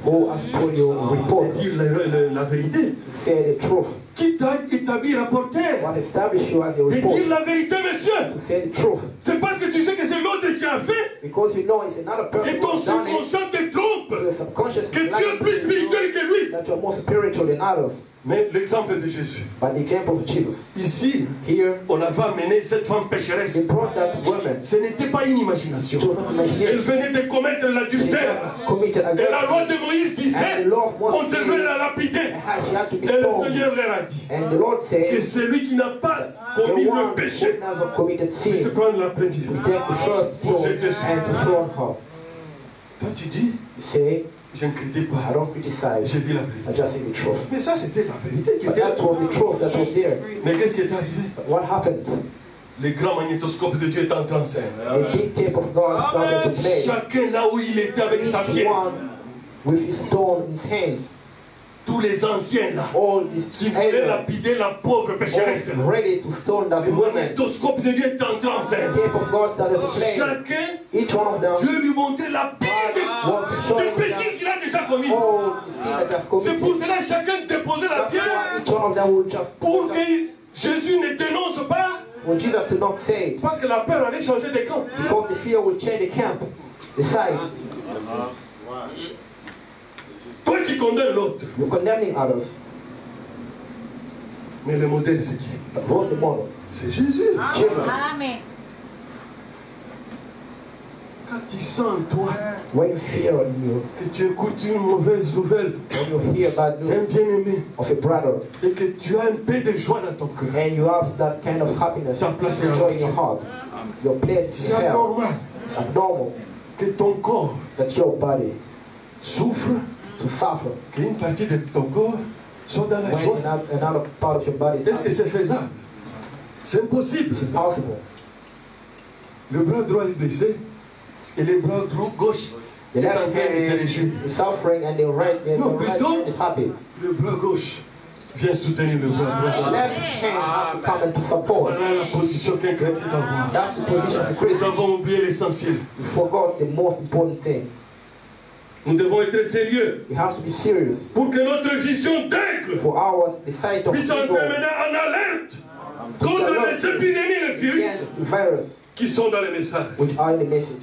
Who has put your report? De dire la vérité. Say the truth. Qui t'a établi rapporteur? What established you as a De dire report? la vérité, monsieur. To say the truth. C'est parce que tu sais que c'est l'autre qui a fait Because you know it's another person et ton who's done it. subconscient te trompe. Your subconscious Que tu es lying plus to you spirituel que lui. that you're more spiritual than others. Mais l'exemple de Jésus. But the example of Jesus. Ici, Here, on avait amené cette femme they pécheresse. brought that woman. Ce n'était pas une imagination. It was not Elle imagination. venait de commettre She l'adultère. just committed Et la loi adultery. de Moïse disait, And the law of on Moses devait said, la lapider. she had to be Et le stoned. Seigneur leur a dit And the Lord que said, celui qui n'a pas the commis one le who péché never committed puisse sin, prendre la première. to take the first stone and to throw her. Toi tu dis, You say, je ne critique I pas, don't criticize. je dis la I vérité. just say the truth. Mais ça c'était la vérité qui But était. that was the truth that was there. Mais qu'est-ce qui est arrivé? But what happened? Le grand magnétoscope de Dieu est en train de faire. The big tape of God started to play. Chacun là où il était avec sa Each pierre. one with his stone in his hands. Tous les anciens là All qui these voulaient elders, lapider la pauvre pécheresse. all ready to stone that Le woman. magnétoscope de Dieu est en train de The faire. tape of God started to play. Chacun, Each one of them Dieu lui montrait la pire was des showing bêtises qu'il a déjà commises. all the sins that has C'est pour committed. cela que chacun déposait la That's pierre why each one of them would just pour que Jésus ne dénonce pas. for Jesus to not say it. Parce que la peur allait changer de camp. Because the fear will change the camp, the side. Toi qui condamnes l'autre. You're condemning others. Mais le modèle c'est qui? But what's the model? C'est Jésus. Jesus. Amen. Quand tu sens en toi When you fear in you, que tu écoutes une mauvaise nouvelle when you hear bad d'un news bien-aimé of a brother, et que tu as un peu de joie dans ton cœur, and you have that kind of happiness, Ta place and est joy in your heart, your place is c'est hell. anormal It's abnormal que ton corps that your body souffre, to suffer qu'une partie de ton corps soit dans la joie. when another part of your body is Est-ce que happy. c'est faisable? C'est impossible. It's impossible. Le bras droit est blessé et le bras droit gauche The est en left train de se hand réjouir. is suffering and the right No, hand plutôt- is happy. Le bras gauche vient soutenir le bras The droit. left hand has to come and to support. Voilà la position qu'un chrétien doit avoir. That's the position of a Nous Christian. avons oublié l'essentiel. You forgot the most important thing. Nous devons être sérieux You have to be serious. pour que notre vision d'aigle For ours, the sight of puisse people entrer maintenant en alerte contre les épidémies, les virus against the virus qui sont dans les messages. which are in the message.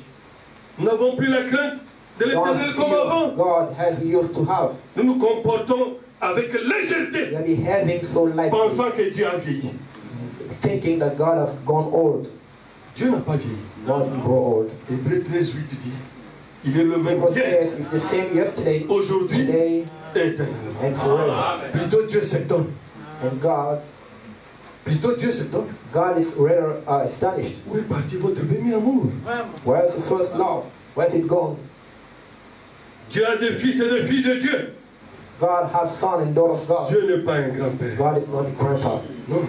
Nous n'avons plus la crainte de One l'éternel comme fear avant. God has used to have. Nous nous comportons avec légèreté, We are behaving so lightly, pensant que Dieu a vieilli. thinking that God has gone old. Dieu n'a pas vieilli. God didn't grow old. Hébreux 13:8 dit, il est le même Because hier, yes, it's the same yesterday, aujourd'hui today, et éternellement. and forever. Plutôt Dieu s'étonne And God Plutôt Dieu s'étonne. is rather astonished. Où est parti votre premier amour? Where is the first love? Where is it gone? Dieu a des fils et des filles de Dieu. God has son and daughter of God. Dieu n'est pas un grand-père. God is not a grandpa. Non.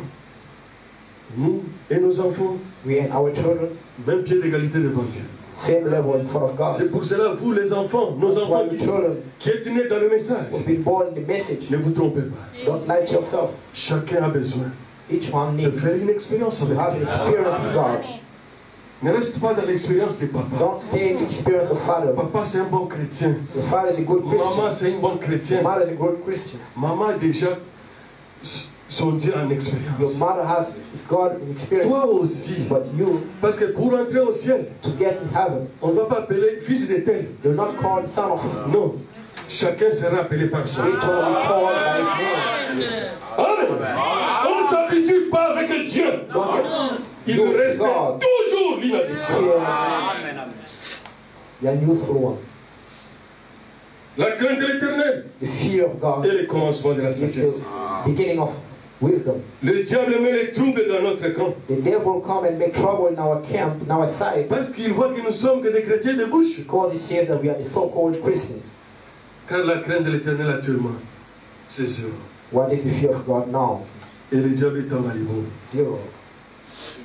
Nous et nos enfants, We and our children, même pied d'égalité devant Dieu. same level in front of God. C'est pour cela, vous les enfants, nos enfants While the children qui êtes nés dans le message, who've been born in the message, ne vous trompez pas. don't lie to yourself. Chacun a besoin Each one de needs faire une expérience to avec have an Dieu. experience with God. Ne reste pas dans l'expérience des papas. Don't stay in the experience of father. Papa, c'est un bon chrétien. The father is a good Maman, Christian. c'est une bonne The chrétienne. mother is a good Christian. Maman a déjà son Dieu en Your expérience. mother has is God in experience. Toi aussi. But you, Parce que pour entrer au ciel, to get in heaven, on ne va pas appeler fils de tel. you're not called son of. Non. Chacun sera appelé par son Each nom. one will be called by his name. Amen. On ne s'habitue pas avec Dieu. Don't get Il used to reste God. toujours l'inhabitude. The unusual one. La crainte de l'éternel The fear of God est le commencement de la is sagesse. the beginning of wisdom. Le diable met les troubles dans notre camp. The devil come and make trouble in our camp, in our side, Parce qu'il voit que nous sommes que des chrétiens de bouche. because he says that we are the so-called Christians. Car la crainte de l'éternel actuellement, c'est zéro. What is the fear of God now? Et le diable est en Malibu. Zero.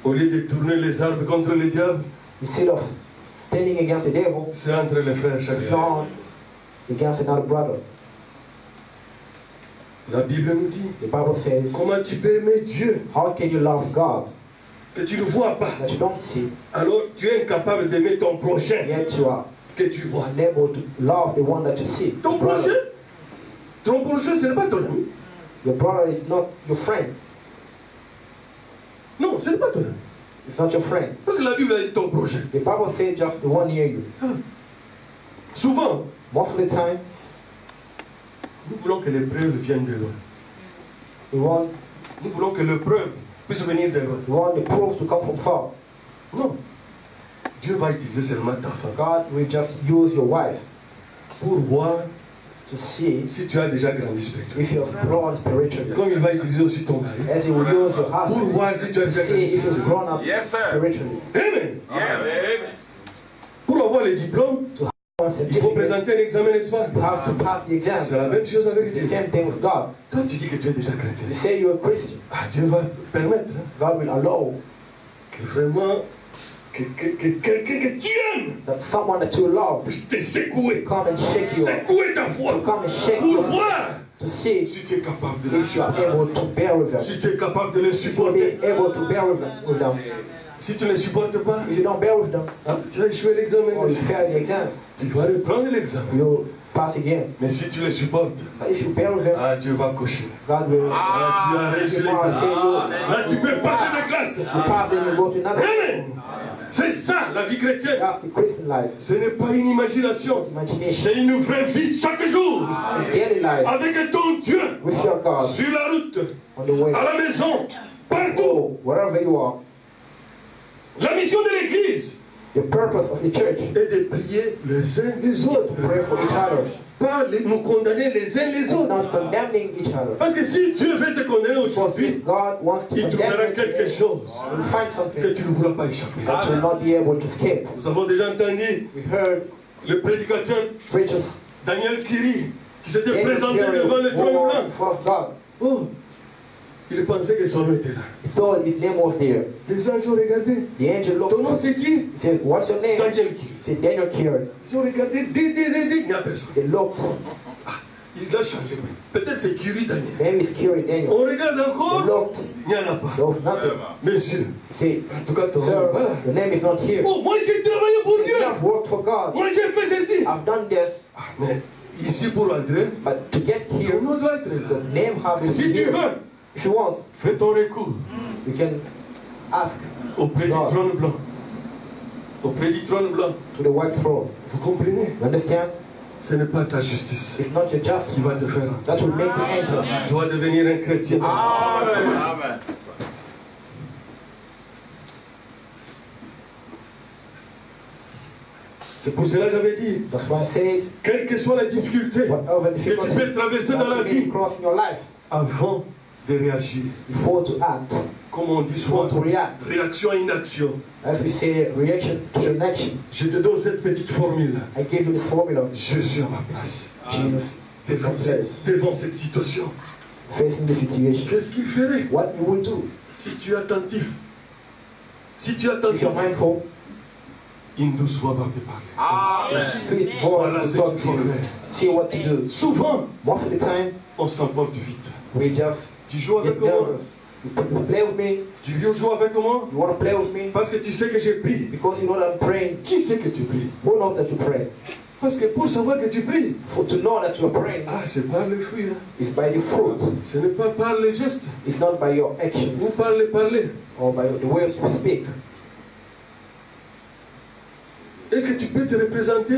Au lieu de tourner les arbres contre le diable, Instead of standing against the devil, c'est entre les frères chaque it's fois. not against another brother. La Bible nous dit, The Bible says, comment tu peux aimer Dieu how can you love God que tu ne vois pas? that you don't see, Alors tu es incapable d'aimer ton prochain yet you are que tu vois. unable to love the one that you see? Ton prochain, ce n'est pas ton ami. Your brother is not your friend. Non, ce n'est pas ton ami. It's not your friend. Parce que la Bible a dit ton prochain. The Bible says just the one near you. Souvent, Most of the time, nous voulons que les preuves viennent de loin. we Nous voulons que les preuves puissent venir de loin. want the proof to come from far. Non. Dieu va utiliser seulement ta femme God will just use your wife pour voir to see si tu as déjà grandi spirituellement. if you have grown spiritually. Comme il va utiliser aussi ton mari As he will use your pour husband voir si tu as to déjà see grandi if you've spirituellement. grown up Yes, sir. spiritually. Amen. Amen. Pour avoir les diplômes, Once il faut certificate, présenter un examen, n'est-ce pas? you have to pass the C'est exam. la même chose avec The Dieu. same thing with God. Toi, tu dis que tu es déjà chrétien. You say you're a Christian. Ah, Dieu va permettre hein, God will allow que vraiment que quelqu'un que tu aimes that someone that you love puisse te secouer. come and shake you up, Secouer ta foi to come and shake pour you up, voir to see si tu es capable de le if you are supporter. able to bear with them. Si tu es capable de le If you supporter. be able to bear with them. Si tu ne les supportes pas, If you don't bear with them, hein, tu as échoué l'examen. or you fail the exam, Tu vas reprendre l'examen. you'll pass again. Mais si tu les supportes, But if you bear with them, ah, Dieu va cocher. God will Ah, tu as réussi give you more and say l'examen. you Là, tu peux passer de classe. pass, then you go to another. Amen. C'est ça, la vie chrétienne. That's the Christian life. Ce n'est pas une imagination. Imagination. C'est une vraie vie chaque jour. The daily life Avec ton Dieu. with your God Sur la route, on the way. à la maison, partout. Oh, wherever you are. La mission de l'Église The purpose of the church is est de prier les uns les autres. to pray for each other, Pas nous condamner les uns les and autres. not condemning each other. Parce que si Dieu veut te condamner Because aujourd'hui, if God wants to il condemn trouvera you, quelque chose He will find que something tu ne pourras pas échapper. that you'll not be able to escape. Nous avons déjà entendu We heard le prédicateur preachers Daniel Kiri qui s'était David présenté Carey devant le trône walk blanc. before God. Oh, il pensait que son nom était là. He thought his name was there. Les anges ont regardé. The angel Ton nom looked. c'est qui? He said, "What's your name?" Daniel Kiri. He said, "Daniel Kieran." Ils ont regardé, il n'y a personne. They looked. Il a changé. Peut-être c'est Kiri Daniel. Name is Kieran Daniel. On regarde They encore, looked. il n'y en a pas. There was nothing. Monsieur, He said, en tout cas, ton nom, "Sir, voilà. your name is not here." Oh, moi j'ai travaillé pour He Dieu. said, "I've worked for God. Moi j'ai fait ceci. I've done this, Ah, mais ici pour entrer, but to get ton here, nom doit être the là. name has Et to si be tu here. veux, If you want, fais ton recours you can ask auprès du trône blanc. Auprès du trône blanc. to the white throne. Vous comprenez? You understand? Ce n'est pas ta justice It's not your qui justice va te faire entrer. that will make you enter. Tu dois devenir un chrétien. Amen. C'est pour cela que j'avais dit, That's why I said, quelle que soit la difficulté whatever que tu difficulty peux traverser dans la that you may vie, cross in your life, avant de réagir. before to act, Comme on dit before souvent, to react. réaction à inaction. As we say, reaction to inaction. Je te donne cette petite formule. I give you this formula. Jésus à ma place. Jesus Devant cette situation. facing the situation. Qu'est-ce qu'il ferait What you will do si tu es attentif? Si tu es if attentif, you're mindful, une douce voix va te parler. Amen. sweet Voilà voice ce will talk qu'il to faut you. faire. See what to do. Souvent, Most of the time, on s'emporte vite. we just Tu joues avec get moi? nervous. You play with me. Tu viens jouer avec moi? You want to play with me Parce que tu sais que j'ai pris. because you know that I'm praying. Qui sait que tu pries? Who knows that you pray? Parce que pour savoir que tu pries, For to know that you are praying ah, c'est par le fruit. Hein. is by the fruit. Ce n'est pas par les gestes It's not by your actions ou par les parler. or by the words you speak. Est-ce que tu peux te représenter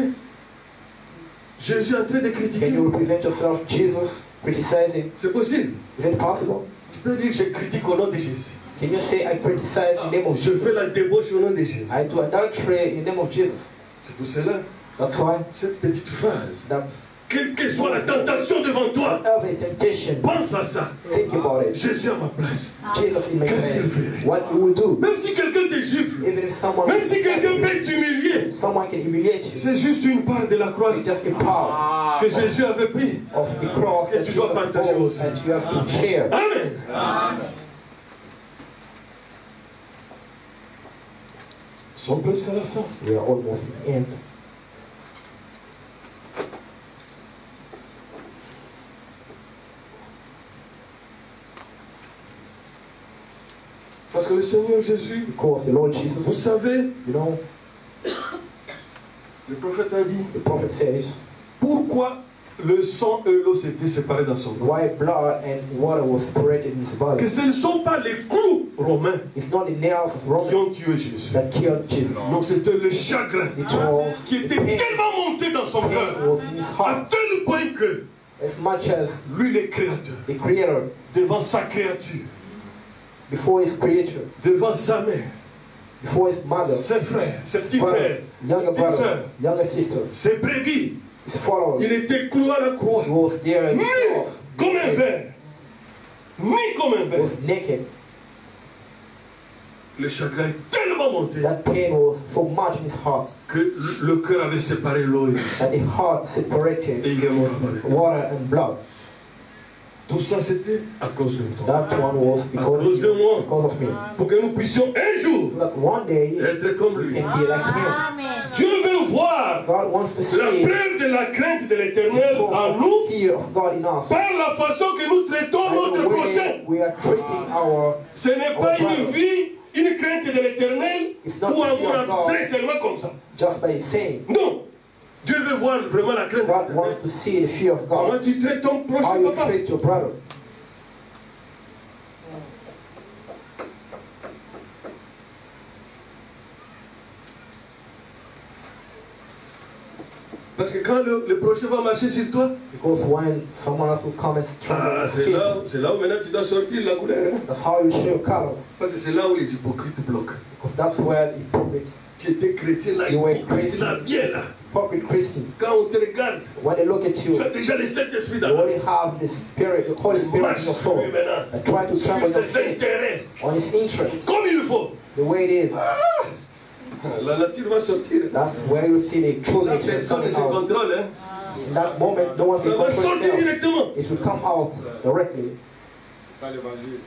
Jésus en train de Can critiquer? you represent yourself, Jesus, criticizing? C'est possible. Is it possible? Tu peux dire je critique au nom de Jésus. Can you say I criticize in the name of Je Jesus? fais la débauche au nom de Jésus. I do adultery in the name of Jesus. C'est pour cela, That's why. cette petite phrase, That's quelle que soit la tentation devant toi, every temptation. pense à ça. Think about it. Jésus à ma place. Jesus in my Qu'est-ce qu'il place. ferait? What you will do, Même si quelqu'un te gifle, even if someone, même si quelqu'un peut t'humilier, someone can humiliate you, c'est juste une part de la croix it's just a part que Jésus avait pris. of the cross Que that tu you dois have partager bore aussi. and you have to share. Amen. Nous sommes presque à la fin. We are almost at the end. Parce que le Seigneur Jésus, Because the Lord vous Jesus, savez, you know, le prophète a dit, the prophet says, pourquoi le sang et l'eau s'étaient séparés dans son corps. why blood and water was separated in his Que body. ce ne sont pas les clous romains It's not the nails of qui Rome ont tué Jésus. that killed Jesus. Donc c'était le chagrin It was qui était the pain tellement monté dans son cœur, was in his à heart, tel point que as much as lui, le Créateur, the Creator, devant sa créature, before his creature, devant sa mère, before his mother, ses frères, ses petits brothers, frères, ses younger petites brother, sœurs, younger sister, ses brebis, his followers, il était cloué à la croix, he was there in nu the cross, comme un verre, ni comme un he verre. was naked. Le chagrin est tellement monté That pain was so much in his heart que le cœur avait séparé l'eau et that the heart separated il est mort avec. water and blood. Tout ça c'était à cause de toi. That one was cause de moi. because of me. Pour que nous puissions un jour So that one day être comme we lui. can be like him. Amen. Dieu veut voir God wants to la see preuve de la crainte de l'éternel en the nous fear of God in us. par la façon que nous traitons By notre the prochain. way we are treating our. Ce n'est pas une vie, une crainte de l'éternel It's not ou un the fear of amour God. abstrait seulement comme ça. Just by saying. Non. Dieu veut voir vraiment la crainte de God l'éternel. wants to see the fear of Comment God. tu traites ton How prochain you papa? treat your brother. Parce que quand le prochain va marcher sur toi, Because when someone else will come and struggle with c'est feet, là où maintenant tu dois sortir la couleur. Hein? that's how you show your colors. Parce que c'est là où les hypocrites bloquent. Because that's where the hypocrite, Tu étais chrétien là, You were hypocrite là, bien là. hypocrite Christian, Quand on te regarde, when they look at you, tu as déjà le Saint-Esprit you dans already toi. have the Spirit, the Holy Spirit Marche in your sur soul, lui maintenant. and try to Sur tremble your ses faith intérêts. on His interest, Comme il faut. the way it is. La nature va sortir. That's where you see the true La nature personne ne coming se out. contrôle. Hein? In that moment, no one Ça can va control sortir itself. directement. It will come out directly. Ça l'évangile.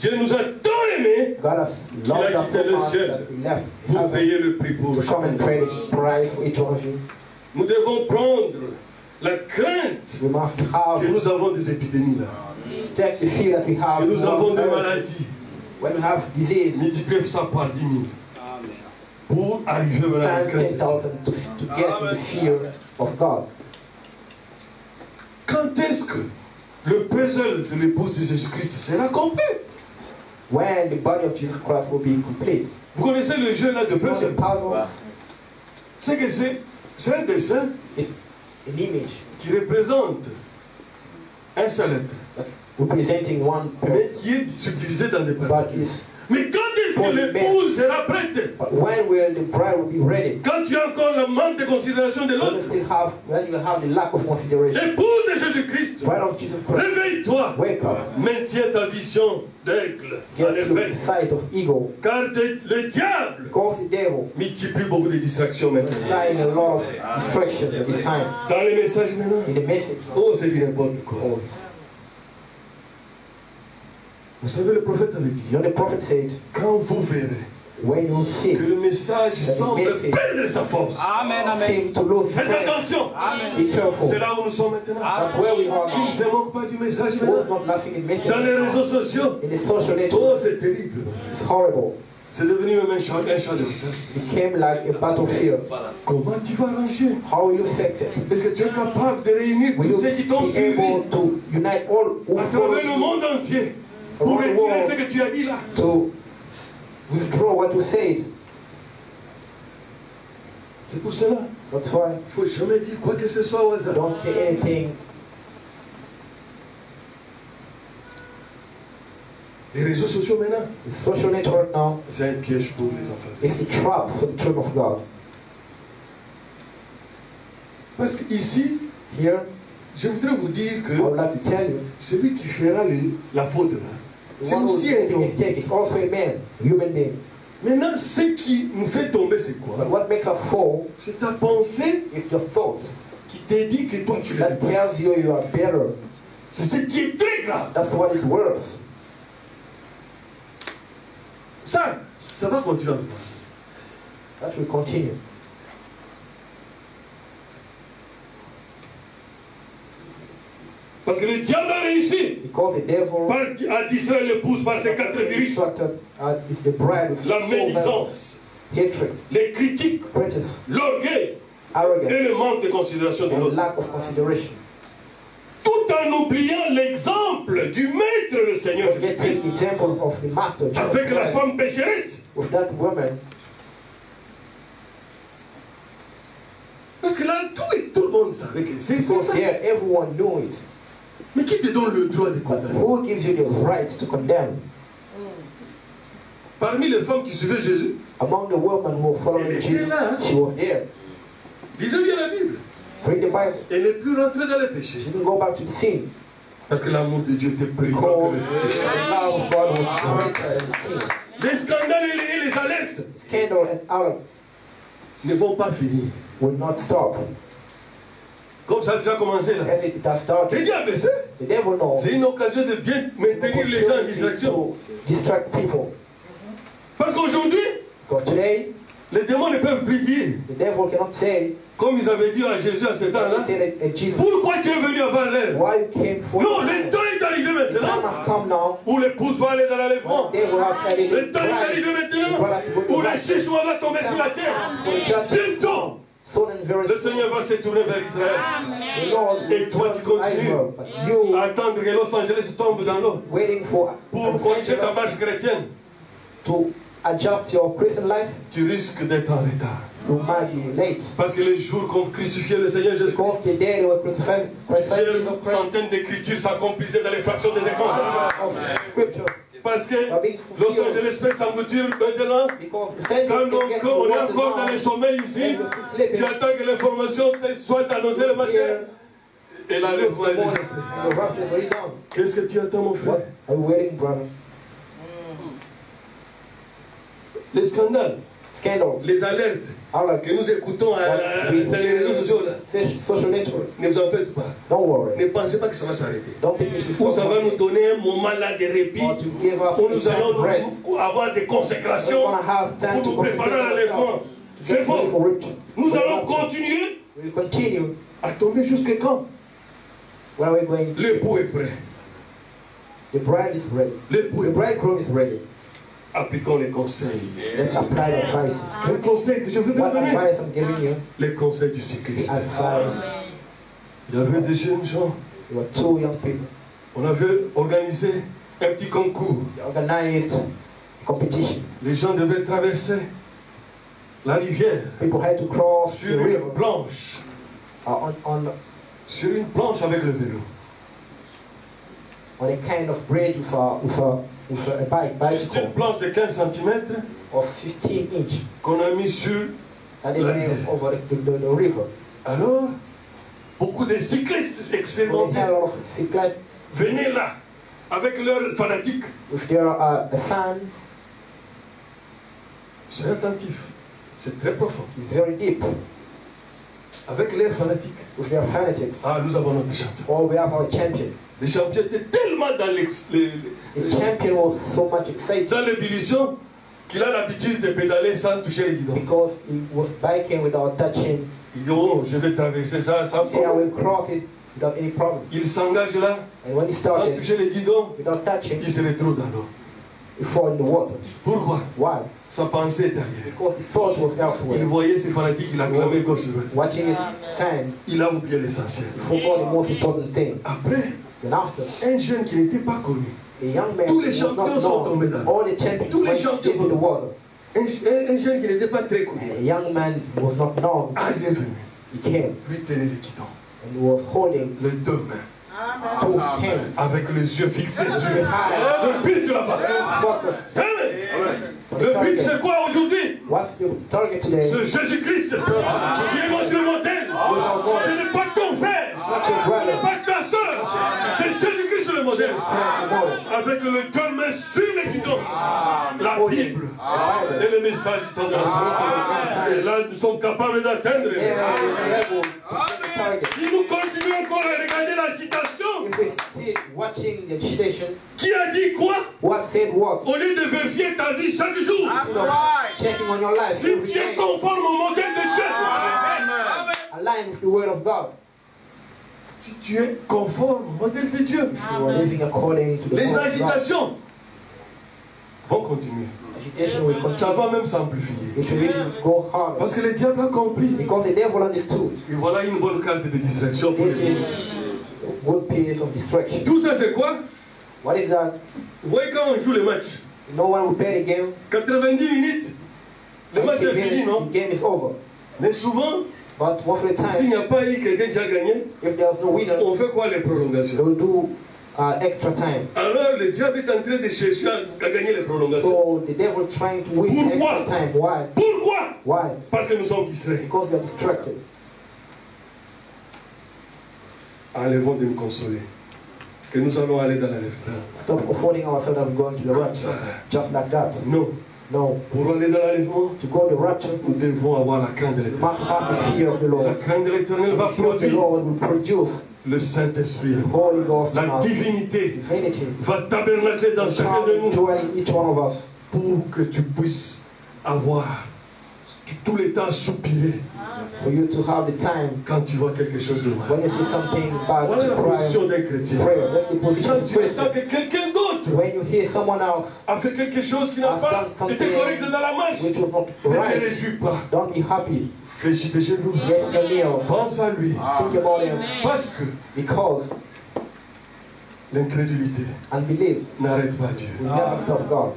Dieu nous a tant aimés God has loved us so quitté le much ciel that He left pour heaven payer le prix pour to nous. come and pay the price for each one of you. Nous devons prendre la crainte We must que have, nous avons des épidémies là. take the fear that we have Que nous avons des when maladies. we have disease, Multiplier ça par 10 000. Pour arriver à la times crainte. 10,000 to get to the fear of God. Quand est-ce que le puzzle de l'épouse de Jésus-Christ sera complet? When the body of Jesus Christ will be complete. Vous connaissez le jeu là de You know the puzzle? puzzle C'est que c'est un dessin is an image qui représente un seul être, representing one mais person, qui est subdivisé dans des but parties. is Mais quand est-ce est-ce que l'épouse sera prête? But when will the bride will be ready? Quand tu as encore le manque de considération de l'autre, When you have the lack of consideration. l'épouse de Jésus-Christ, Bride of Jesus Christ. réveille-toi, Wake up. maintiens ta vision d'aigle en Get to éveil, the sight of eagle. car le diable Because the devil multiplie beaucoup de distractions is maintenant. applying a lot of distraction at this time. Dans les messages maintenant, In the message. oh, c'est dit n'importe quoi. Oh, Vous savez, le prophète avait dit, you know, the prophet said, quand vous verrez when you see que le message semble perdre sa force, seem to lose faites strength, attention. be careful. C'est là où nous sommes maintenant. That's where we are Qui ne now. se moque pas du message Who's maintenant. not laughing in message? Dans les réseaux sociaux, In the social oh, network, c'est terrible. it's horrible. C'est devenu même un champ de bataille. It became like a battlefield. Comment tu vas ranger? How will you fix it? Est-ce que tu es capable de réunir Will tous you ceux qui t'ont be suivi able to unite all who à follow travers le you monde entier pour Around the retirer world. ce que tu as dit là? to withdraw what you said? C'est pour cela. That's why Il ne faut jamais dire quoi que ce soit au hasard. don't say anything. Les réseaux sociaux maintenant, The social network now c'est un piège pour les enfants. is a trap for the children of God. Parce qu'ici, Here, je voudrais vous dire I would que like to tell you, celui qui fera la faute là, the c'est one who aussi did un the homme. mistake is also a man, a human being. Maintenant, ce qui nous fait tomber, c'est But quoi? what makes us fall C'est ta pensée is your thoughts qui te dit que toi tu le that dépasses. tells you you are better. C'est ce qui est très grave. That's what is worse. Ça va continuer à voir. That will continue. Parce que le diable a réussi Because the devil à distraire l'épouse par ses 4 virus. instructed is the bride with La full violence, médisance, hatred, les critiques, prejudice, l'orgueil arrogance, et le manque de considération de and l'autre. lack of consideration. Tout en oubliant l'exemple du maître, le Seigneur Forgetting Jésus-Christ, the example of the master Jesus avec la Christ, femme pécheresse. with that woman. Parce que là, tout le monde savait que c'est Because ça. there, everyone knew it. Mais qui te donne le droit de But condamner? who gives you the right to condemn? Parmi les femmes qui suivaient Jésus, Among the women who were following Elle était Jesus, là, hein? she was there. lisez bien la Bible. Read the Bible. Elle n'est plus rentrée dans le péché. She didn't go back to sin. Parce que l'amour de Dieu était plus grand Because que le péché. the love of God was greater than sin. Les scandales et les alertes Scandal and arrogance ne vont pas finir. will not stop. Comme ça a déjà commencé là. As it has Le started, diable sait. the devil knows. C'est une occasion de bien maintenir les gens en distraction. To distract people. Parce qu'aujourd'hui, Because today, les démons ne peuvent plus dire, the devil cannot say, comme ils avaient dit à Jésus à ce temps-là, say that Jesus, pourquoi tu es venu avant l'heure? why you came for Non, le temps est arrivé The time has maintenant come now. où l'épouse va aller dans l'enlèvement. They will have added Le temps est arrivé maintenant où le jugement va tomber sur la terre. Bientôt, Soon and very le soon, Seigneur va se tourner vers Israël. the Lord Et will toi, tu turn continues Israel, but you à attendre que Los Angeles tombe dans l'eau waiting for pour corriger ta marche chrétienne. to adjust your Christian life, Tu risques d'être en retard. you might be late. Parce que les jours qu'on crucifiait le Seigneur Jésus, Because the day they were crucified plusieurs Jesus Christ, centaines d'écritures s'accomplissaient dans les fractions des écoles. of scriptures, Parce que Los Angeles fait s'emboutir maintenant. because the Saint Quand Joseph gets on est the encore dans les sommeils ici, tu attends que l'information soit annoncée le matin. Et l'enlèvement est déjà fait. and the rapture is already done. Qu'est-ce que tu attends, mon frère? What are you waiting, brother? Les scandales, Scandals, les alertes arrogance, que nous écoutons dans les réseaux sociaux, là, social network. ne vous en faites pas. Don't worry. Ne pensez pas que ça va s'arrêter. Don't think it Ou will ça va nous stop. donner un moment là de répit Or to give us où nous a allons time rest. avoir des We're consécrations gonna have time pour to nous préparer à consecrate l'enlèvement. ourselves. C'est Get ready faux. for it. Nous allons continuer We'll continue. à tomber jusqu'à quand? Where are we going? L'époux est prêt. The bride is ready. L'époux The est prêt. bridegroom is ready. Appliquons les conseils. Let's apply the advices. Quel conseil que je veux te What donner? advice I'm giving you? Les conseils du The cycliste. advice. Il y avait des jeunes gens. There were two young people. On avait organisé un petit concours. They organized a competition. Les gens devaient traverser la rivière People had to cross the sur une river planche. on Sur une planche avec le vélo. on a kind of bridge with a C'est une bicycle planche de 15 cm of 15 inch qu'on a mis sur. and they lay over the river. Alors, beaucoup de cyclistes So they expérimentés had a lot of cyclists venaient là avec leurs fanatiques. with their fans. Soyez attentifs, c'est très profond. It's very deep Avec leurs fanatiques. with their fanatics. Ah, nous avons notre champion. Or we have our champion. Le champion était tellement dans The champion was so much excited dans l'ébullition qu'il a l'habitude de pédaler sans toucher les guidons. because he was biking without touching. Il dit, oh, je vais traverser ça sans He said, I problème. will cross it without any problem. Il s'engage là, And when he sans started toucher les guidons, without touching, il se retrouve dans l'eau. he fall in the water. Pourquoi? Why? Sa pensée est ailleurs. Because his thought was Il elsewhere. voyait ses fanatiques, il acclamait gauche droite. Watching his fan, Il a oublié l'essentiel. he forgot the most important thing. Après, Then after, un jeune qui n'était pas connu, a young man Tous les was not champions sont known. tombés dans l'eau. All the champions Tous les went champions into sont the water. un jeune qui n'était pas très connu, A young man was not known. ah, il est venu. He came Lui tenait les guidons, and was holding les deux mains, two hands. avec les yeux fixés sur Very high. le but de la bataille. Focused. Amen. Le but c'est quoi aujourd'hui? What's the target today? C'est Jésus-Christ qui est notre modèle. Ce n'est pas ton frère, Not your ce brother. n'est pas ta soeur, c'est Jésus-Christ le modèle. Christ the Lord. Avec les deux mains sur les guidons, la Bible et le message du temps de la fin. Et là, nous sommes capables d'atteindre. Yeah, he's able to hit the target. Si nous continuons encore à regarder l'agitation, If we sit watching the station, qui a dit quoi? what said what? Au lieu de vérifier ta vie chaque jour, Instead of checking on your life si every tu es day, conforme au modèle de Dieu, align with the word of God. si tu es conforme au modèle de Dieu, You are living according to the les word of God. agitations vont continuer. Agitation will Ça continue. va même s'amplifier. It will even go harder. Parce que le diable a compris. Because the devil understood Et voilà une bonne carte de distraction pour this les is a good piece of distraction. Tout ça, c'est quoi? What is that? Vous voyez quand on joue le match, No one will play the game. 90 minutes, le match The est fini, non? game is over. Mais souvent, But most of the s'il time, n'y a pas eu quelqu'un qui a gagné, if there's no winner, on fait quoi les they prolongations? will do extra time. Alors le diable est en train de chercher à gagner les prolongations. So the devil is trying to win Pourquoi? extra time. Why? Pourquoi? Why? Parce que nous sommes distraits. Because we are distracted. Enlevons de nous consoler. Que nous allons aller dans la lèvre. Stop comforting ourselves that we're going to the rapture. Just like that. Non. No. Pour aller dans l'enlèvement, To go to the rapture, nous devons avoir la crainte de you l'éternel. must have the fear of the La Lord. crainte de l'éternel va The fear of the produire Lord will produce le Saint-Esprit. the Holy Ghost in La us. divinité Divinity va tabernacler dans will chacun de come nous dwell in each one of us. pour que tu puisses avoir tout le temps soupirer For you to have the time quand tu vois quelque chose de mal. when you see something bad Voilà la to position cry. d'un chrétien. Prayer. That's the position Quand of tu entends Christian. que quelqu'un d'autre When you hear someone else a fait quelque chose qui n'a has pas done something été correct dans la marche, which was not ne te right, réjouis pas. don't be happy. Fléchis tes genoux. Get your nails. Pense à lui. Think about him. Parce que Because l'incrédulité unbelief n'arrête pas Dieu. will never stop God.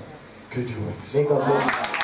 Que Dieu bénisse. May God bless you.